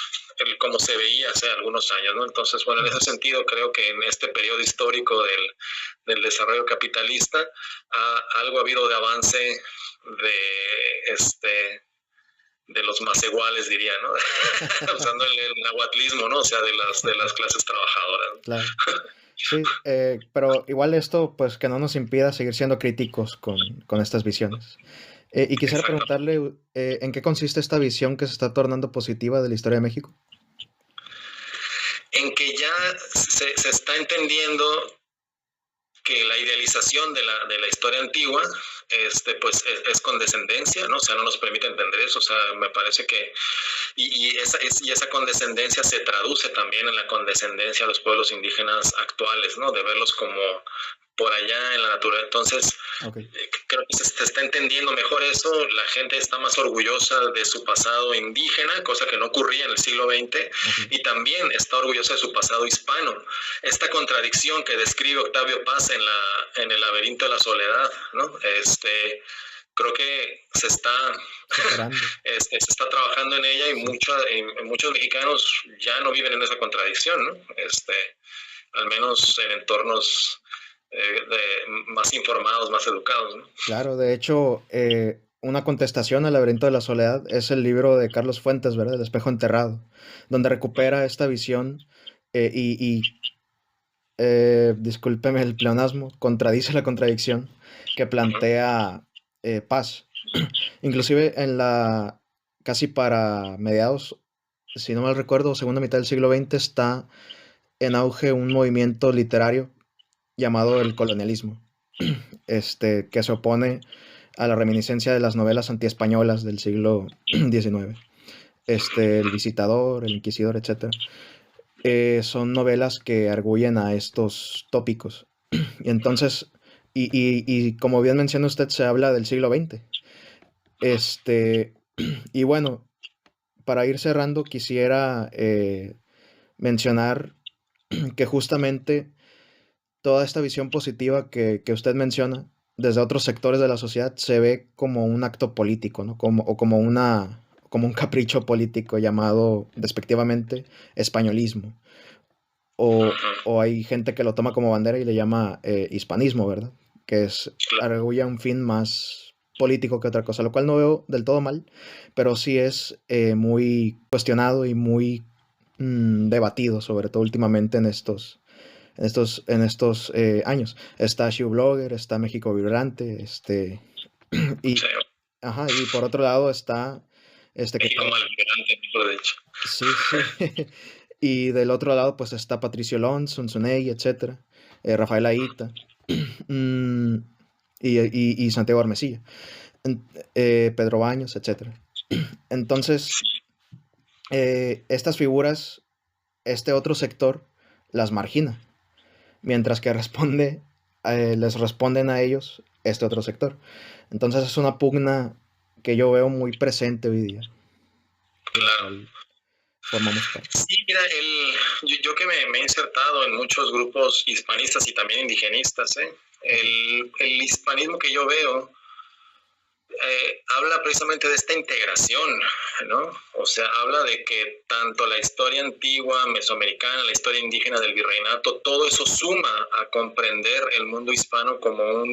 como se veía hace algunos años, ¿no? Entonces, bueno, en ese sentido creo que en este periodo histórico del desarrollo capitalista algo ha habido de avance de los más iguales, diría, ¿no? Usando el nahuatlismo, ¿no? O sea, de las clases trabajadoras, ¿no? Claro. Sí, pero igual esto, pues que no nos impida seguir siendo críticos con estas visiones. Y quisiera preguntarle, ¿en qué consiste esta visión que se está tornando positiva de la historia de México? En que ya se está entendiendo que la idealización de la historia antigua pues es condescendencia, ¿no? O sea, no nos permite entender eso. O sea, me parece que y esa condescendencia se traduce también en la condescendencia a los pueblos indígenas actuales, ¿no? De verlos como por allá en la naturaleza. Entonces, creo que se está entendiendo mejor eso. La gente está más orgullosa de su pasado indígena, cosa que no ocurría en el siglo XX, y también está orgullosa de su pasado hispano. Esta contradicción que describe Octavio Paz en El laberinto de la soledad, ¿no? Creo que se está trabajando en ella, y muchos mexicanos ya no viven en esa contradicción, ¿no? Al menos en entornos más informados, más educados, ¿no? Claro, de hecho, una contestación al laberinto de la soledad es el libro de Carlos Fuentes, ¿verdad? El espejo enterrado, donde recupera esta visión discúlpeme el pleonasmo, contradice la contradicción que plantea Paz. Inclusive casi para mediados, si no mal recuerdo, segunda mitad del siglo XX, está en auge un movimiento literario llamado el colonialismo, que se opone a la reminiscencia de las novelas antiespañolas del siglo XIX. El Visitador, El Inquisidor, etc. Son novelas que arguyen a estos tópicos. Y entonces, y como bien menciona usted, se habla del siglo XX. Y bueno, para ir cerrando, quisiera mencionar que justamente toda esta visión positiva que usted menciona desde otros sectores de la sociedad se ve como un acto político, ¿no? Como un capricho político llamado despectivamente españolismo. O hay gente que lo toma como bandera y le llama hispanismo, ¿verdad? que es arguye un fin más político que otra cosa, lo cual no veo del todo mal, pero sí es muy cuestionado y muy debatido, sobre todo últimamente en estos años. Está Shoe Blogger, está México Vibrante, y, Sí, ajá, y por otro lado está que México malvibrante, de hecho. sí, sí. Y del otro lado, pues está Patricio Lons, Zunzunegui, etcétera, Rafael Aita, mm, y Santiago Armesilla, Pedro Baños, etcétera. Entonces, estas figuras, este otro sector, las margina, mientras que les responden a ellos este otro sector. Entonces es una pugna que yo veo muy presente hoy día, de la Claro. cual formamos parte. Sí, mira, yo que me he insertado en muchos grupos hispanistas y también indigenistas, el hispanismo que yo veo habla precisamente de esta integración, ¿no? O sea, habla de que tanto la historia antigua, mesoamericana, la historia indígena del virreinato, todo eso suma a comprender el mundo hispano como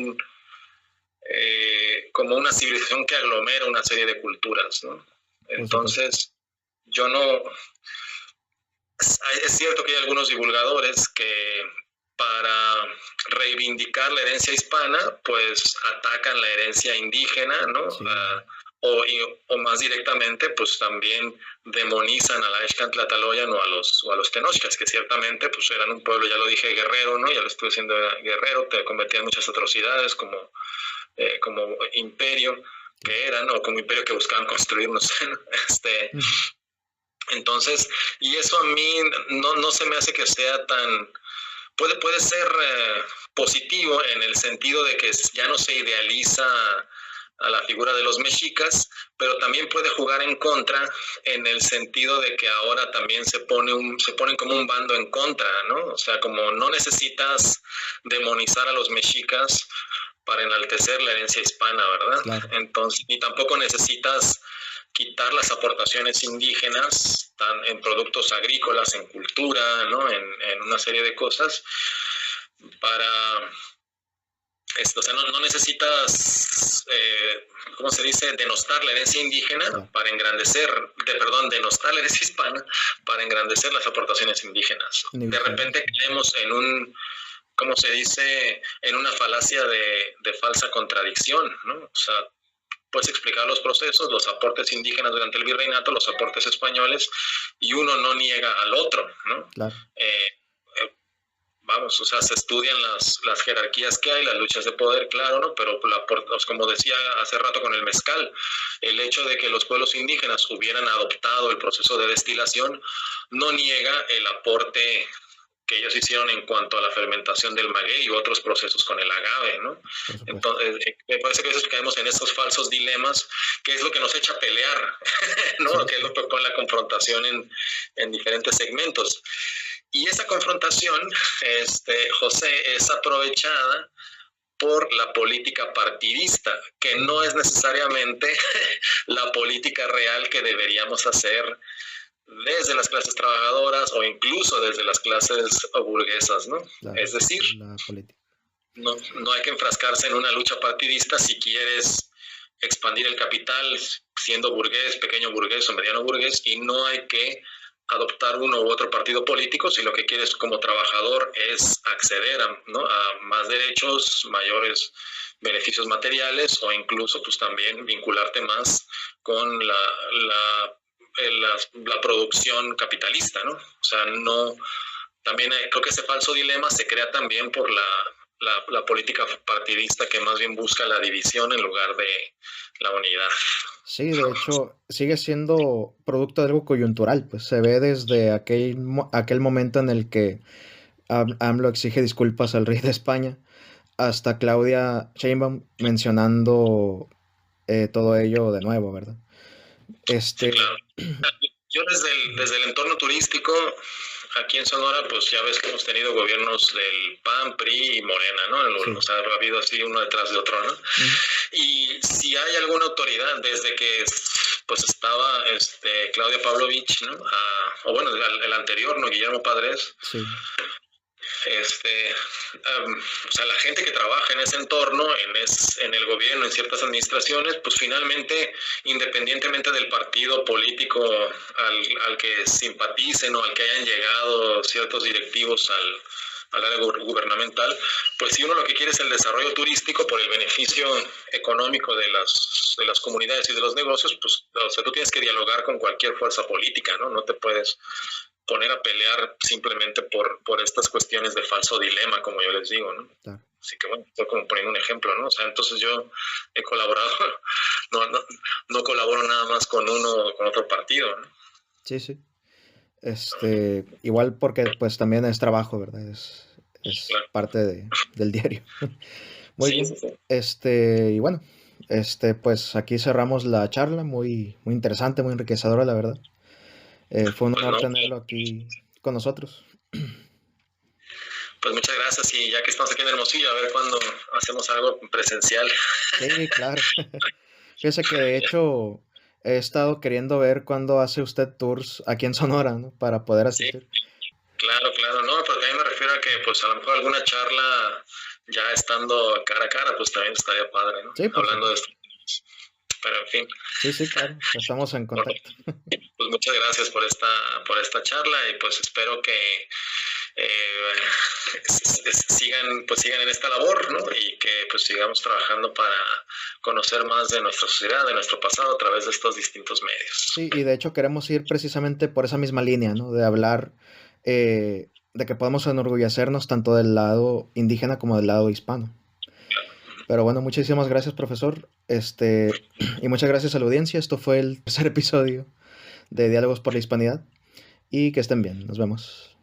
una civilización que aglomera una serie de culturas, ¿no? Entonces, yo no... Es cierto que hay algunos divulgadores que para reivindicar la herencia hispana, pues atacan la herencia indígena, ¿no? Sí. O más directamente, pues también demonizan a la Xcantlataloyan o a los tenochcas, que ciertamente pues eran un pueblo, ya lo dije, guerrero, ¿no? Ya lo estuve diciendo, guerrero, te cometían muchas atrocidades como imperio que eran, o como imperio que buscaban construir, no sé, ¿no? Entonces, y eso a mí no se me hace que sea tan... Puede ser positivo en el sentido de que ya no se idealiza a la figura de los mexicas, pero también puede jugar en contra en el sentido de que ahora también se ponen como un bando en contra, ¿no? O sea, como no necesitas demonizar a los mexicas para enaltecer la herencia hispana, ¿verdad? Claro. Entonces, y tampoco necesitas quitar las aportaciones indígenas en productos agrícolas, en cultura, ¿no? En una serie de cosas para o sea, no necesitas, ¿cómo se dice?, denostar la herencia indígena para denostar la herencia hispana para engrandecer las aportaciones indígenas. De repente caemos en ¿cómo se dice?, en una falacia de falsa contradicción, ¿no? O sea, puedes explicar los procesos, los aportes indígenas durante el virreinato, los aportes españoles, y uno no niega al otro, ¿no? Claro. Vamos, o sea, se estudian las jerarquías que hay, las luchas de poder, claro, ¿no? Pero como decía hace rato con el mezcal, el hecho de que los pueblos indígenas hubieran adoptado el proceso de destilación no niega el aporte que ellos hicieron en cuanto a la fermentación del maguey y otros procesos con el agave, ¿no? Entonces, me parece que a veces caemos en esos falsos dilemas, que es lo que nos echa a pelear, ¿no? Sí. Que es lo que con la confrontación en diferentes segmentos. Y esa confrontación, José, es aprovechada por la política partidista, que no es necesariamente la política real que deberíamos hacer desde las clases trabajadoras o incluso desde las clases burguesas, ¿no? Es decir, no hay que enfrascarse en una lucha partidista si quieres expandir el capital siendo burgués, pequeño burgués o mediano burgués, y no hay que adoptar uno u otro partido político si lo que quieres como trabajador es acceder a más derechos, mayores beneficios materiales o incluso pues también vincularte más con la producción capitalista, ¿no? O sea, también creo que ese falso dilema se crea también por la política partidista que más bien busca la división en lugar de la unidad. Sí, de hecho, sigue siendo producto de algo coyuntural, pues se ve desde aquel momento en el que AMLO exige disculpas al rey de España, hasta Claudia Sheinbaum mencionando todo ello de nuevo, ¿verdad? Sí, claro. Yo desde el entorno turístico, aquí en Sonora, pues ya ves que hemos tenido gobiernos del PAN, PRI y Morena, ¿no? Sí. O sea, ha habido así uno detrás de otro, ¿no? Y si hay alguna autoridad, desde que pues estaba Claudia Pavlovich, ¿no? O bueno, el anterior, ¿no? Guillermo Padres. Sí. O sea, la gente que trabaja en ese entorno, en el gobierno, en ciertas administraciones, pues finalmente, independientemente del partido político al que simpaticen o al que hayan llegado ciertos directivos al área gubernamental, pues si uno lo que quiere es el desarrollo turístico por el beneficio económico de las comunidades y de los negocios, pues, o sea, tú tienes que dialogar con cualquier fuerza política, ¿no? No te puedes poner a pelear simplemente por estas cuestiones de falso dilema, como yo les digo, ¿no? Claro. Así que bueno, estoy como poniendo un ejemplo, ¿no? O sea, entonces yo he colaborado, no colaboro nada más con uno o con otro partido, ¿no? Sí, sí. Igual porque pues también es trabajo, ¿verdad? Claro. Parte del diario. Muy sí, bien. Sí, sí. Y bueno, pues aquí cerramos la charla, muy, muy interesante, muy enriquecedora, la verdad. Fue un honor tenerlo aquí con nosotros. Pues muchas gracias, y ya que estamos aquí en Hermosillo, a ver cuándo hacemos algo presencial. Sí, claro. Fíjese que de hecho he estado queriendo ver cuándo hace usted tours aquí en Sonora, ¿no? Para poder asistir. Sí, claro, no, pero también me refiero a que pues a lo mejor alguna charla ya estando cara a cara, pues también estaría padre, ¿no? Sí, hablando de esto. Pero en fin. Sí, sí, claro, estamos en contacto. Pues muchas gracias por esta charla, y pues espero que sigan en esta labor, ¿no? Y que pues sigamos trabajando para conocer más de nuestra sociedad, de nuestro pasado, a través de estos distintos medios. Sí, y de hecho queremos ir precisamente por esa misma línea, ¿no? De hablar de que podemos enorgullecernos tanto del lado indígena como del lado hispano. Pero bueno, muchísimas gracias, profesor. Y muchas gracias a la audiencia. Esto fue el tercer episodio de Diálogos por la Hispanidad. Y que estén bien. Nos vemos.